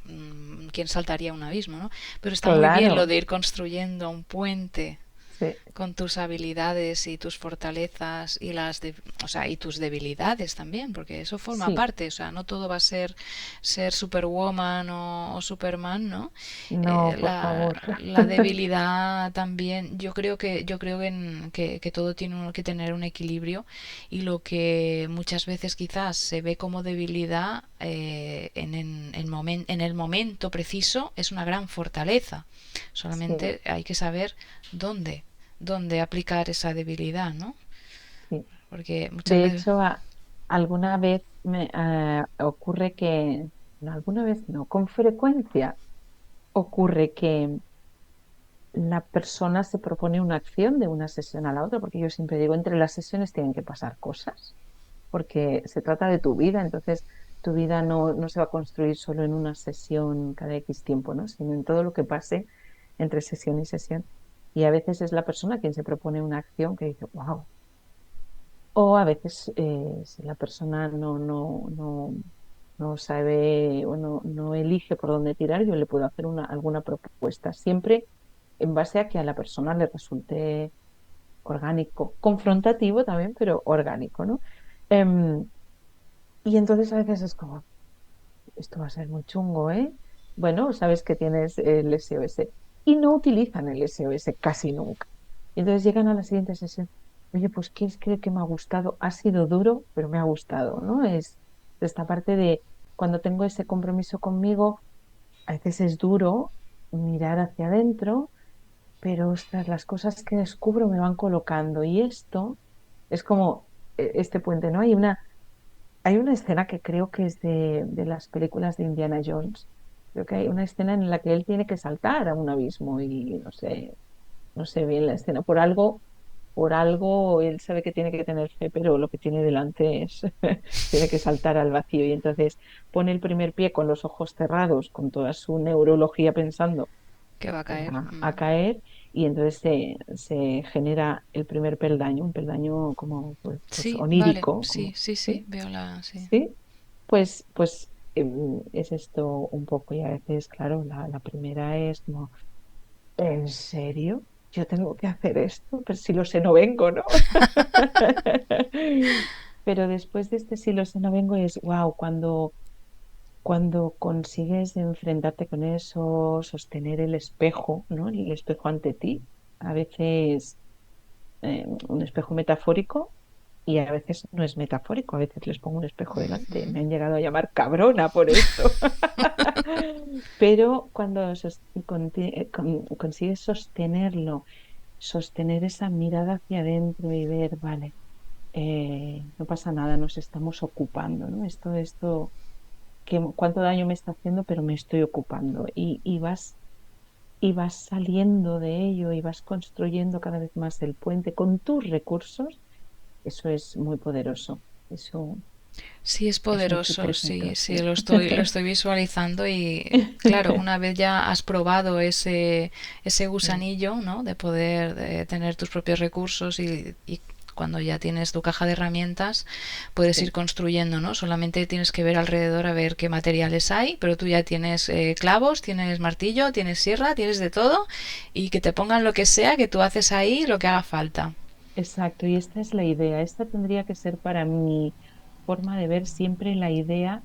[SPEAKER 1] ¿quién saltaría un abismo, ¿no? Pero está muy bien lo
[SPEAKER 2] claro,
[SPEAKER 1] de ir construyendo un puente.
[SPEAKER 2] sí.
[SPEAKER 1] con tus habilidades y tus fortalezas y o sea, y tus debilidades también, porque eso forma
[SPEAKER 2] Sí,
[SPEAKER 1] parte, o sea, no todo va a ser Superwoman o Superman, ¿no?
[SPEAKER 2] no, por
[SPEAKER 1] La,
[SPEAKER 2] favor.
[SPEAKER 1] la debilidad también, yo creo que todo tiene que tener un equilibrio, y lo que muchas veces quizás se ve como debilidad en el momento preciso es una gran fortaleza.
[SPEAKER 2] Sí,
[SPEAKER 1] Solamente hay que saber dónde, dónde aplicar esa debilidad, ¿no?
[SPEAKER 2] sí.
[SPEAKER 1] Porque muchas
[SPEAKER 2] De
[SPEAKER 1] veces...
[SPEAKER 2] hecho, alguna vez me ocurre que, no, alguna vez no, con frecuencia ocurre que la persona se propone una acción de una sesión a la otra, porque yo siempre digo, entre las sesiones tienen que pasar cosas, porque se trata de tu vida, entonces tu vida no se va a construir solo en una sesión cada X tiempo, ¿no? Sino en todo lo que pase entre sesión y sesión. Y a veces es la persona quien se propone una acción que dice, wow. O a veces si la persona no sabe o no elige por dónde tirar, yo le puedo hacer alguna propuesta, siempre en base a que a la persona le resulte orgánico, confrontativo también, pero orgánico, ¿no? Em, y entonces a veces es como, esto va a ser muy chungo, ¿eh? Bueno, sabes que tienes el SOS y no utilizan el SOS casi nunca. Y entonces llegan a la siguiente sesión. Oye, pues ¿qué es que me ha gustado? Ha sido duro, pero me ha gustado, ¿no? Es esta parte de cuando tengo ese compromiso conmigo, a veces es duro mirar hacia adentro, pero ostras, las cosas que descubro me van colocando. Y esto es como este puente, ¿no? Hay una escena que creo que es de las películas de Indiana Jones. Creo que hay una escena en la que él tiene que saltar a un abismo y no sé bien la escena. Por algo él sabe que tiene que tener fe, pero lo que tiene delante es, tiene que saltar al vacío. Y entonces pone el primer pie con los ojos cerrados, con toda su neurología pensando
[SPEAKER 1] Que va a
[SPEAKER 2] que
[SPEAKER 1] caer.
[SPEAKER 2] va a caer, y entonces se genera el primer peldaño, un peldaño como pues
[SPEAKER 1] Sí, vale,
[SPEAKER 2] onírico,
[SPEAKER 1] sí,
[SPEAKER 2] como,
[SPEAKER 1] sí,
[SPEAKER 2] ¿sí?
[SPEAKER 1] sí, veo la... Sí.
[SPEAKER 2] ¿Sí? Pues es esto un poco, y a veces, claro, la primera es como, ¿en serio? Yo tengo que hacer esto, pero si lo sé no vengo, ¿no? Pero después de este si lo sé no vengo es, wow, cuando consigues enfrentarte con eso, sostener el espejo, ¿no? El espejo ante ti, a veces un espejo metafórico y a veces no es metafórico, a veces les pongo un espejo delante.
[SPEAKER 1] Ujú.
[SPEAKER 2] Me han llegado a llamar cabrona por esto. Pero cuando consigues sostenerlo, sostener esa mirada hacia adentro y ver, vale, no pasa nada, nos estamos ocupando, ¿no? Esto, cuánto daño me está haciendo, pero me estoy ocupando. Y vas saliendo de ello y vas construyendo cada vez más el puente con tus recursos. Eso es muy poderoso.
[SPEAKER 1] Sí, es
[SPEAKER 2] Eso es
[SPEAKER 1] poderoso,
[SPEAKER 2] súper
[SPEAKER 1] sí,
[SPEAKER 2] efectivo,
[SPEAKER 1] sí,
[SPEAKER 2] sí.
[SPEAKER 1] lo estoy visualizando, y claro, una vez ya has probado ese gusanillo, ¿no? De poder tener tus propios recursos, y cuando ya tienes tu caja de herramientas, puedes ir
[SPEAKER 2] Sí,
[SPEAKER 1] construyendo, ¿no? Solamente tienes que ver alrededor a ver qué materiales hay, pero tú ya tienes clavos, tienes martillo, tienes sierra, tienes de todo, y que te pongan lo que sea, que tú haces ahí lo que haga falta.
[SPEAKER 2] exacto. Y esta es la idea. Esta tendría que ser para mi forma de ver siempre la idea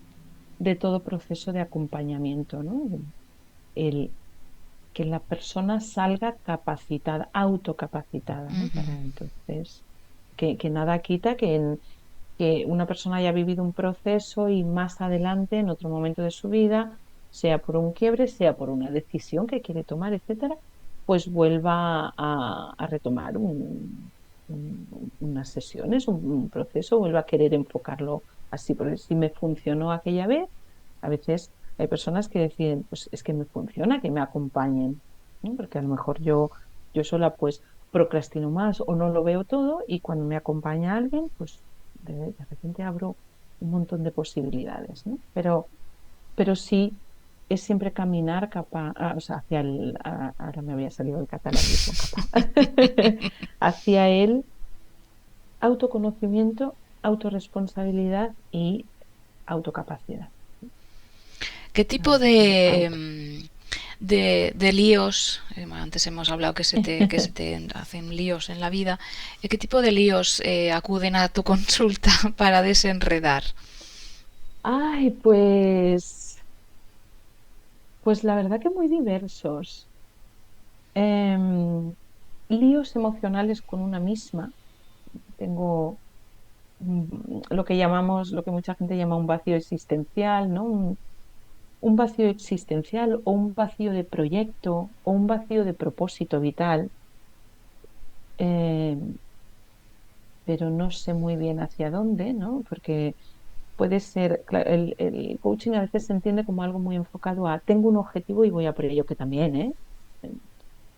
[SPEAKER 2] de todo proceso de acompañamiento, ¿no? El que la persona salga capacitada, autocapacitada, ¿no?
[SPEAKER 1] Ujú.
[SPEAKER 2] Para entonces, que nada quita que una persona haya vivido un proceso y más adelante, en otro momento de su vida, sea por un quiebre, sea por una decisión que quiere tomar, etcétera, pues vuelva a retomar unas sesiones, un proceso, vuelva a querer enfocarlo así, porque si me funcionó aquella vez, a veces hay personas que deciden, pues es que me funciona, que me acompañen, ¿no? Porque a lo mejor yo sola pues procrastino más o no lo veo todo y cuando me acompaña alguien, pues de repente abro un montón de posibilidades, ¿no? Pero sí es siempre caminar o sea, ahora me había salido el catalanismo, capaz, hacia el autoconocimiento, autorresponsabilidad y autocapacidad.
[SPEAKER 1] ¿Qué tipo
[SPEAKER 2] Auto.
[SPEAKER 1] de líos. Antes hemos hablado que se te hacen líos en la vida. ¿Qué tipo de líos acuden a tu consulta para desenredar?
[SPEAKER 2] Ay, pues la verdad que muy diversos. Em, Líos emocionales con una misma. Tengo lo que llamamos, lo que mucha gente llama un vacío existencial, ¿no? Un vacío existencial o un vacío de proyecto o un vacío de propósito vital, em, pero no sé muy bien hacia dónde, ¿no? Porque puede ser, el coaching a veces se entiende como algo muy enfocado a tengo un objetivo y voy a por ello, que también, ¿eh?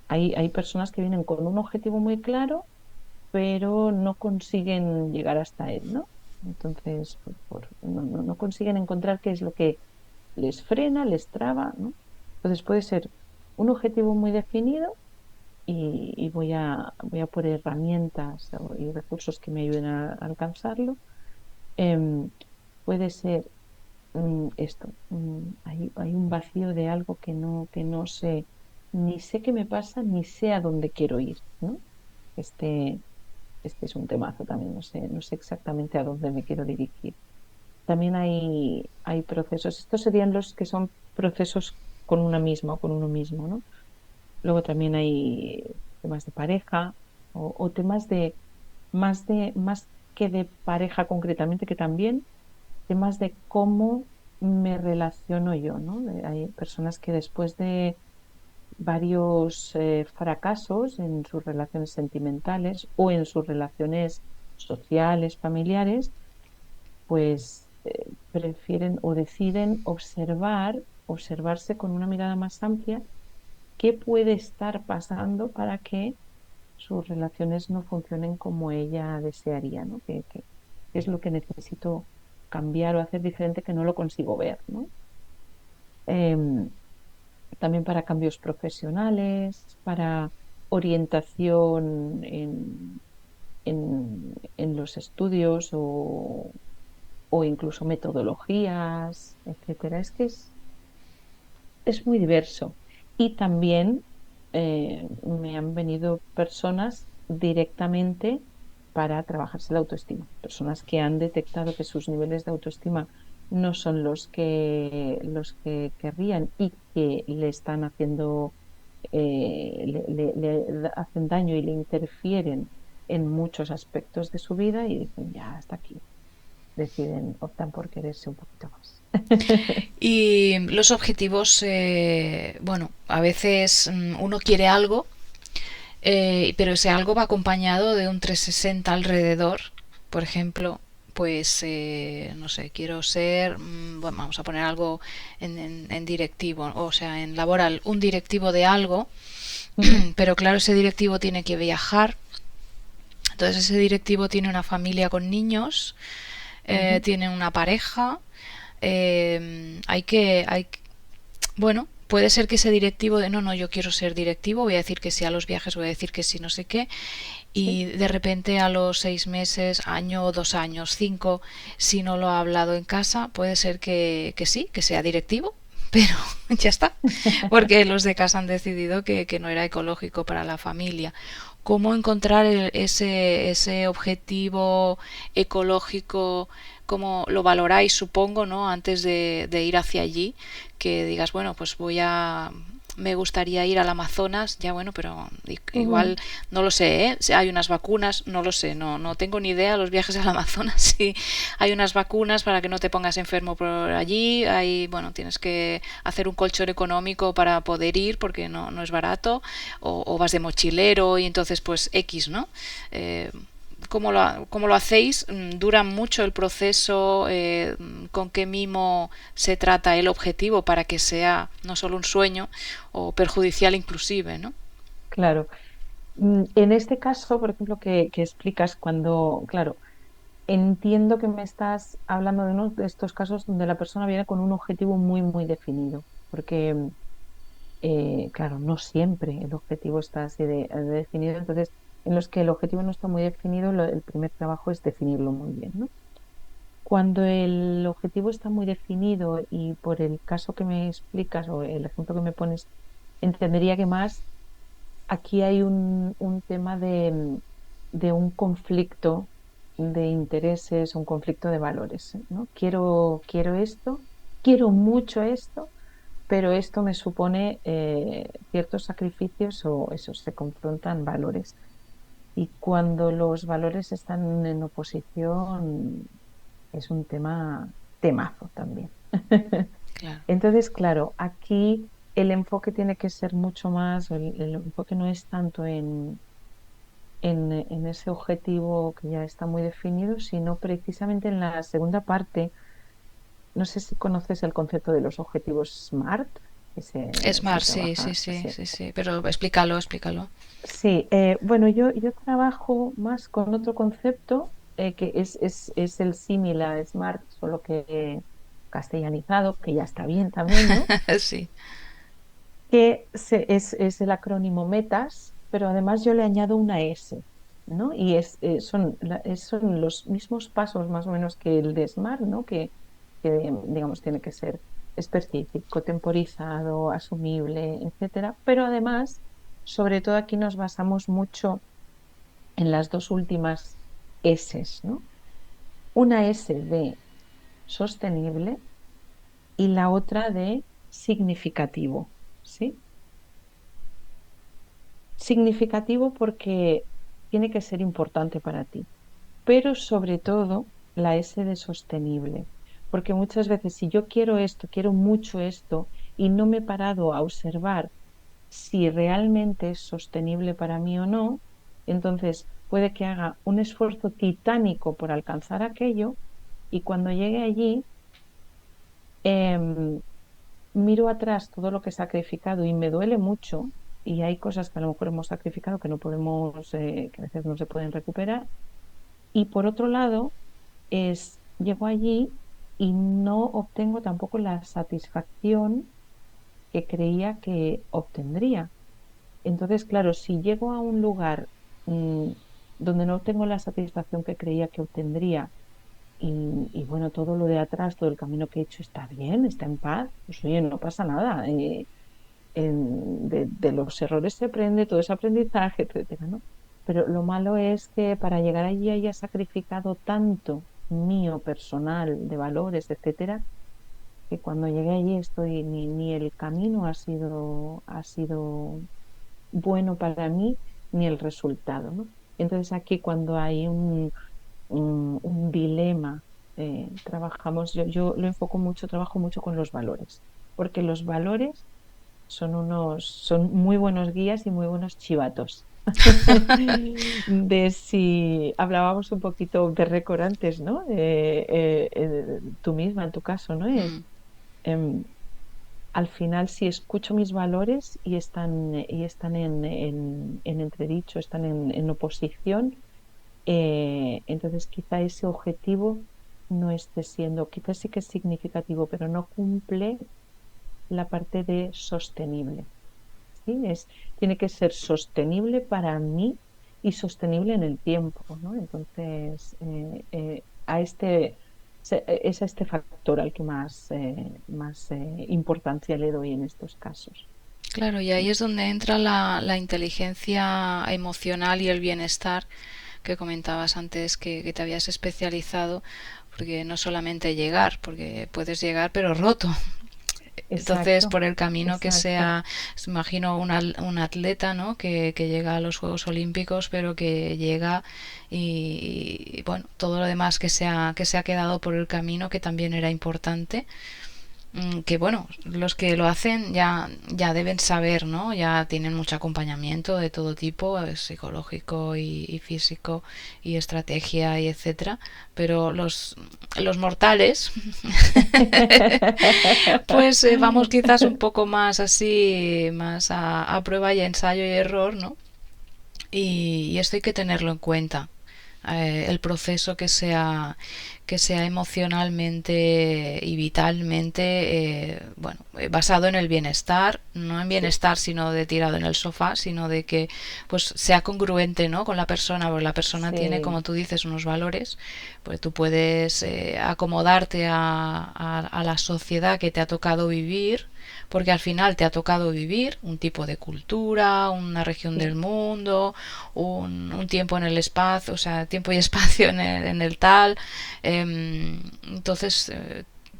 [SPEAKER 2] Hay personas que vienen con un objetivo muy claro, pero no consiguen llegar hasta él, ¿no? Entonces, no consiguen encontrar qué es lo que les frena, les traba, ¿no? Entonces puede ser un objetivo muy definido y voy a por herramientas y recursos que me ayuden a alcanzarlo. Em, Puede ser esto, hay un vacío de algo que no sé, ni sé qué me pasa, ni sé a dónde quiero ir, ¿no? Este, este es un temazo también, no sé exactamente a dónde me quiero dirigir. También hay procesos, estos serían los que son procesos con una misma o con uno mismo, ¿no? Luego también hay temas de pareja o temas más que de pareja concretamente, que también temas de cómo me relaciono yo, ¿no? Hay personas que después de varios fracasos en sus relaciones sentimentales o en sus relaciones sociales, familiares, pues prefieren o deciden observarse con una mirada más amplia qué puede estar pasando para que sus relaciones no funcionen como ella desearía, ¿no? ¿Qué es lo que necesito cambiar o hacer diferente que no lo consigo ver, ¿no? Em, También para cambios profesionales, para orientación en los estudios o incluso metodologías, etcétera. Es muy diverso. Y también me han venido personas directamente para trabajarse la autoestima, personas que han detectado que sus niveles de autoestima no son los que querrían y que le están haciendo, le hacen daño y le interfieren en muchos aspectos de su vida y dicen, ya, hasta aquí. Deciden, optan por quererse un poquito más.
[SPEAKER 1] Y los objetivos, bueno, a veces uno quiere algo, pero ese algo va acompañado de un 360 alrededor. Por ejemplo, pues no sé, quiero ser, bueno, vamos a poner algo en directivo, o sea, en laboral, un directivo de algo,
[SPEAKER 2] Ujú,
[SPEAKER 1] pero claro, ese directivo tiene que viajar, entonces ese directivo tiene una familia con niños,
[SPEAKER 2] ujú.
[SPEAKER 1] tiene una pareja, hay, bueno, puede ser que ese directivo de no, no, yo quiero ser directivo, voy a decir que sí a los viajes, voy a decir que sí no sé qué,
[SPEAKER 2] Sí.
[SPEAKER 1] y de repente a los 6 meses, año, 2 años, 5, si no lo ha hablado en casa, puede ser que sí, que sea directivo, pero ya está, porque los de casa han decidido que no era ecológico para la familia. ¿Cómo encontrar ese objetivo ecológico? ¿Cómo lo valoráis, supongo, ¿no? Antes de ir hacia allí, que digas, bueno, pues me gustaría ir al Amazonas, ya bueno, pero igual
[SPEAKER 2] Ujú.
[SPEAKER 1] no lo sé, ¿eh? Si hay unas vacunas, no lo sé, no tengo ni idea los viajes al Amazonas, si hay unas vacunas para que no te pongas enfermo por allí, hay, bueno, tienes que hacer un colchón económico para poder ir porque no es barato, o vas de mochilero y entonces pues X, ¿no? Eh, ¿Cómo lo hacéis? ¿Dura mucho el proceso? ¿Con qué mimo se trata el objetivo para que sea no solo un sueño o perjudicial inclusive, ¿no?
[SPEAKER 2] Claro. En este caso, por ejemplo, que explicas cuando, claro, entiendo que me estás hablando de uno de estos casos donde la persona viene con un objetivo muy definido, porque, claro, no siempre el objetivo está así de definido, entonces, en los que el objetivo no está muy definido, el primer trabajo es definirlo muy bien, ¿no? Cuando el objetivo está muy definido y por el caso que me explicas o el ejemplo que me pones, entendería que más aquí hay un tema de un conflicto de intereses, un conflicto de valores, ¿no? Quiero esto, quiero mucho esto, pero esto me supone ciertos sacrificios o eso, se confrontan valores. Y cuando los valores están en oposición, es un temazo también.
[SPEAKER 1] Claro.
[SPEAKER 2] Entonces, claro, aquí el enfoque tiene que ser mucho más, el enfoque no es tanto en ese objetivo que ya está muy definido, sino precisamente en la segunda parte. No sé si conoces el concepto de los objetivos SMART, que se
[SPEAKER 1] Smart, sí, sí,
[SPEAKER 2] trabaja.
[SPEAKER 1] sí,
[SPEAKER 2] Sí,
[SPEAKER 1] sí, sí. Pero explícalo, explícalo.
[SPEAKER 2] sí, bueno, yo trabajo más con otro concepto que es el símil a SMART, solo que castellanizado, que ya está bien también, ¿no?
[SPEAKER 1] Sí.
[SPEAKER 2] Es el acrónimo METAS, pero además yo le añado una S, ¿no? Y son los mismos pasos más o menos que el de SMART, ¿no? Digamos, tiene que ser específico, temporizado, asumible, etcétera. Pero además, sobre todo aquí nos basamos mucho en las dos últimas S, ¿no? Una S de sostenible y la otra de significativo, ¿sí? Significativo porque tiene que ser importante para ti, pero sobre todo la S de sostenible, porque muchas veces si yo quiero esto, quiero mucho esto y no me he parado a observar si realmente es sostenible para mí o no, entonces puede que haga un esfuerzo titánico por alcanzar aquello y cuando llegue allí em, miro atrás todo lo que he sacrificado y me duele mucho y hay cosas que a lo mejor hemos sacrificado que no podemos, que a veces no se pueden recuperar. Y por otro lado, llego allí y no obtengo tampoco la satisfacción que creía que obtendría. Entonces, claro, si llego a un lugar mm, donde no obtengo la satisfacción que creía que obtendría y bueno, todo lo de atrás, todo el camino que he hecho está bien, está en paz, pues oye, no pasa nada. De los errores se aprende, todo es aprendizaje, etcétera, ¿no? Pero lo malo es que para llegar allí haya sacrificado tanto mío, personal, de valores, etcétera, que cuando llegué allí ni el camino ha sido bueno para mí, ni el resultado, ¿no? Entonces aquí cuando hay un dilema, yo lo enfoco mucho, trabajo mucho con los valores, porque los valores son muy buenos guías y muy buenos chivatos. De si hablábamos un poquito de récord antes, ¿no? Tú misma, en tu caso, ¿no?
[SPEAKER 1] Mm.
[SPEAKER 2] Em, Al final, si escucho mis valores y están en entredicho, están en oposición, entonces quizá ese objetivo no esté siendo, quizás sí que es significativo, pero no cumple la parte de sostenible. ¿Sí? Tiene que ser sostenible para mí y sostenible en el tiempo, ¿no? Entonces, es a este factor al que más importancia le doy en estos casos.
[SPEAKER 1] Claro, y ahí es donde entra la inteligencia emocional y el bienestar que comentabas antes que te habías especializado, porque no solamente llegar, porque puedes llegar pero roto. Entonces,
[SPEAKER 2] Exacto,
[SPEAKER 1] por el camino que
[SPEAKER 2] exacto.
[SPEAKER 1] sea, imagino un atleta, ¿no? Que llega a los Juegos Olímpicos, pero que llega y bueno, todo lo demás que se ha quedado por el camino, que también era importante, que bueno, los que lo hacen ya deben saber, ¿no? Ya tienen mucho acompañamiento de todo tipo, psicológico y físico y estrategia y etcétera, pero los mortales pues vamos quizás un poco más así, más a prueba y ensayo y error, ¿no? Y esto hay que tenerlo en cuenta, el proceso que sea emocionalmente y vitalmente, bueno, basado en el bienestar, no en
[SPEAKER 2] Sí,
[SPEAKER 1] bienestar sino de tirado en el sofá, sino de que pues sea congruente, ¿no?, con la persona, porque la persona tiene,
[SPEAKER 2] sí.
[SPEAKER 1] como tú dices, unos valores, pues tú puedes acomodarte a la sociedad que te ha tocado vivir, porque al final te ha tocado vivir un tipo de cultura, una región del
[SPEAKER 2] Sí.
[SPEAKER 1] mundo, un tiempo en el espacio, o sea, tiempo y espacio en el tal. Entonces,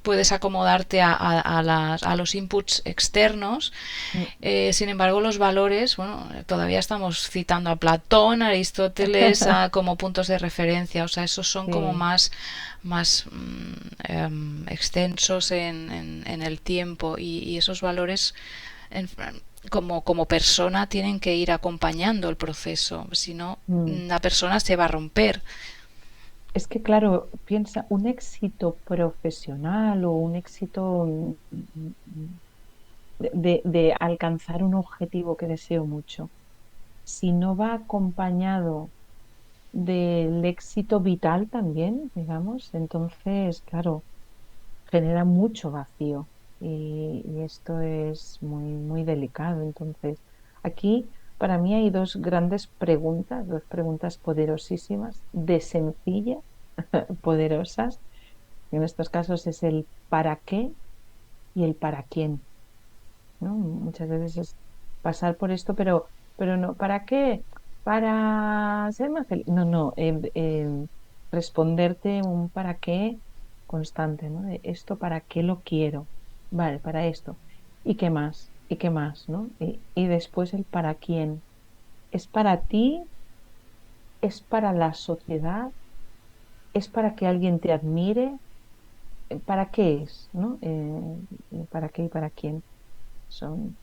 [SPEAKER 1] puedes acomodarte a los inputs externos.
[SPEAKER 2] Mm.
[SPEAKER 1] Sin embargo, los valores, bueno, todavía estamos citando a Platón, a Aristóteles como puntos de referencia, o sea, esos son como
[SPEAKER 2] Sí.
[SPEAKER 1] más extensos en el tiempo, y esos valores en, como persona tienen que ir acompañando el proceso, si no
[SPEAKER 2] Mm.
[SPEAKER 1] la persona se va a romper.
[SPEAKER 2] Es que, claro, piensa, un éxito profesional o un éxito de alcanzar un objetivo que deseo mucho, si no va acompañado del éxito vital también, digamos, entonces, claro, genera mucho vacío y esto es muy, muy delicado. Entonces, aquí para mí hay dos preguntas poderosísimas, de sencilla, poderosas. En estos casos es el para qué y el para quién, ¿no? Muchas veces es pasar por esto, pero no, ¿para qué? Para ser más feliz. No, no, responderte un para qué constante, ¿no? De esto, ¿para qué lo quiero? Vale, para esto. ¿Y qué más? ¿Y qué más? ¿No? Y después el para quién. ¿Es para ti? ¿Es para la sociedad? ¿Es para que alguien te admire? ¿Para qué es? ¿No? ¿Para qué y para quién? Son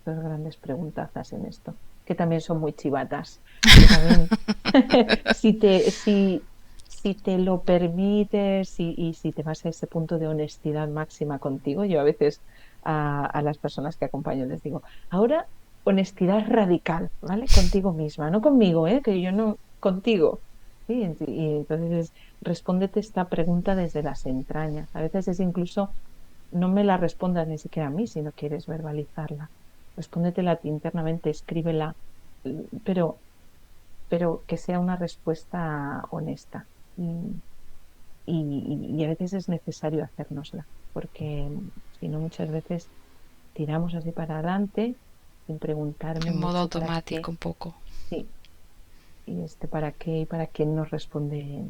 [SPEAKER 2] dos grandes preguntazas en esto, que también son muy chivatas, que también, si te lo permites y si te vas a ese punto de honestidad máxima contigo, yo a veces a las personas que acompaño les digo, ahora honestidad radical, ¿vale? Contigo misma, no conmigo, ¿eh? Que yo no, contigo. Sí, y entonces respóndete esta pregunta desde las entrañas. A veces es incluso no me la respondas ni siquiera a mí si no quieres verbalizarla. Respóndetela a ti internamente, escríbela, pero, pero que sea una respuesta honesta. Y a veces es necesario hacérnosla, porque si no, muchas veces tiramos así para adelante sin preguntarme
[SPEAKER 1] En modo
[SPEAKER 2] mucho para qué.
[SPEAKER 1] automático un poco.
[SPEAKER 2] Sí, y este para qué y para quién nos responde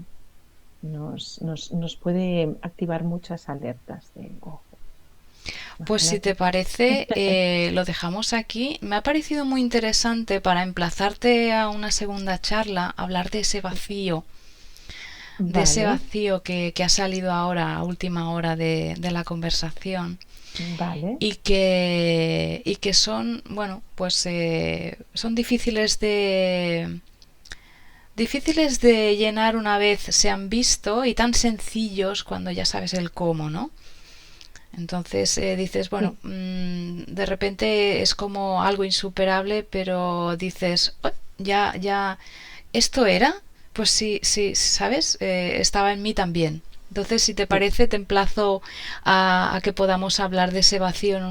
[SPEAKER 2] nos puede activar muchas alertas de, ojo,
[SPEAKER 1] Pues si te
[SPEAKER 2] imagínate.
[SPEAKER 1] parece, lo dejamos aquí. Me ha parecido muy interesante para emplazarte a una segunda charla, hablar de ese
[SPEAKER 2] Vale,
[SPEAKER 1] vacío que ha salido ahora a última hora de la conversación,
[SPEAKER 2] vale.
[SPEAKER 1] y que son, bueno, pues son difíciles de llenar una vez se han visto, y tan sencillos cuando ya sabes el cómo, ¿no? Entonces dices, bueno,
[SPEAKER 2] Sí,
[SPEAKER 1] de repente es como algo insuperable, pero dices, "Oh, ya, esto era, pues sí, sí, ¿sabes? Estaba en mí también". Entonces, si te
[SPEAKER 2] sí.
[SPEAKER 1] parece, te emplazo a que podamos hablar de ese vacío en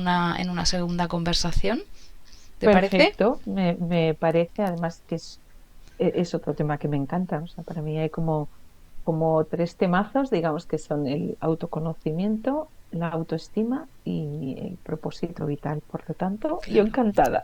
[SPEAKER 1] una segunda conversación. ¿Te parece?
[SPEAKER 2] Perfecto, me parece además que es otro tema que me encanta. O sea, para mí hay como tres temazos, digamos, que son el autoconocimiento, la autoestima y el propósito vital. Por lo tanto, yo
[SPEAKER 1] Claro.
[SPEAKER 2] encantada.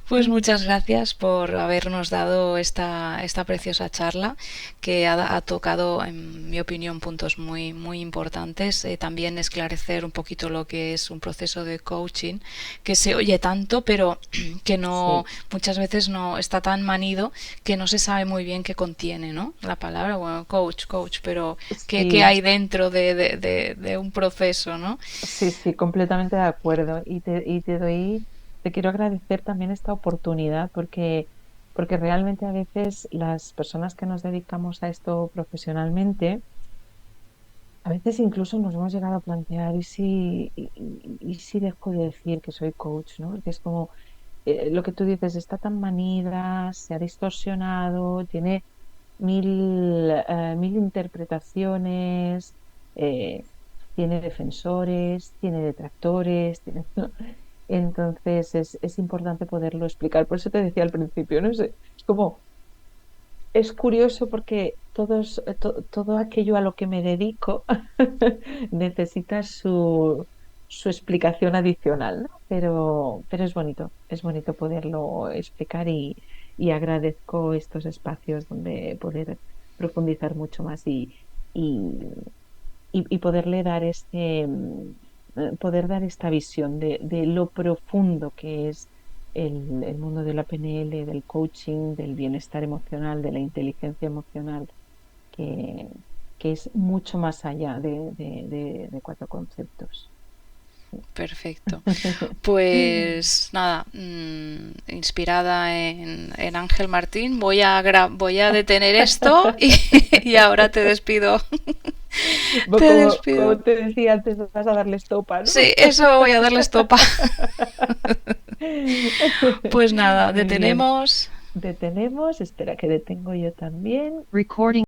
[SPEAKER 1] Pues muchas gracias por habernos dado esta preciosa charla, que ha tocado, en mi opinión, puntos muy, muy importantes. También esclarecer un poquito lo que es un proceso de coaching, que se oye tanto, pero que no,
[SPEAKER 2] Sí,
[SPEAKER 1] muchas veces no está tan manido que no se sabe muy bien qué contiene, ¿no? La palabra, bueno, coach, pero qué
[SPEAKER 2] sí,
[SPEAKER 1] hay dentro de un proceso, ¿no?
[SPEAKER 2] sí, sí, completamente de acuerdo. Te quiero agradecer también esta oportunidad porque realmente a veces las personas que nos dedicamos a esto profesionalmente, a veces incluso nos hemos llegado a plantear, ¿y si dejo de decir que soy coach, ¿no? Porque es como lo que tú dices, está tan manida, se ha distorsionado, tiene mil interpretaciones, eh, tiene defensores, tiene detractores, entonces es importante poderlo explicar. Por eso te decía al principio, no sé, es como, es curioso porque todo aquello a lo que me dedico necesita su explicación adicional, ¿no? Pero es bonito poderlo explicar y agradezco estos espacios donde poder profundizar mucho más y, y poderle dar poder dar esta visión de lo profundo que es el mundo de la PNL, del coaching, del bienestar emocional, de la inteligencia emocional, que, que es mucho más allá de cuatro conceptos.
[SPEAKER 1] Perfecto. Pues nada, inspirada en Ángel Martín, voy a detener esto y ahora te despido. Te
[SPEAKER 2] Como
[SPEAKER 1] despido.
[SPEAKER 2] te decía antes, vas a darle estopa, ¿no?
[SPEAKER 1] Sí, eso voy a darle estopa. Pues nada,
[SPEAKER 2] Muy bien.
[SPEAKER 1] detenemos.
[SPEAKER 2] Detenemos. Espera que detengo yo también.
[SPEAKER 3] Recording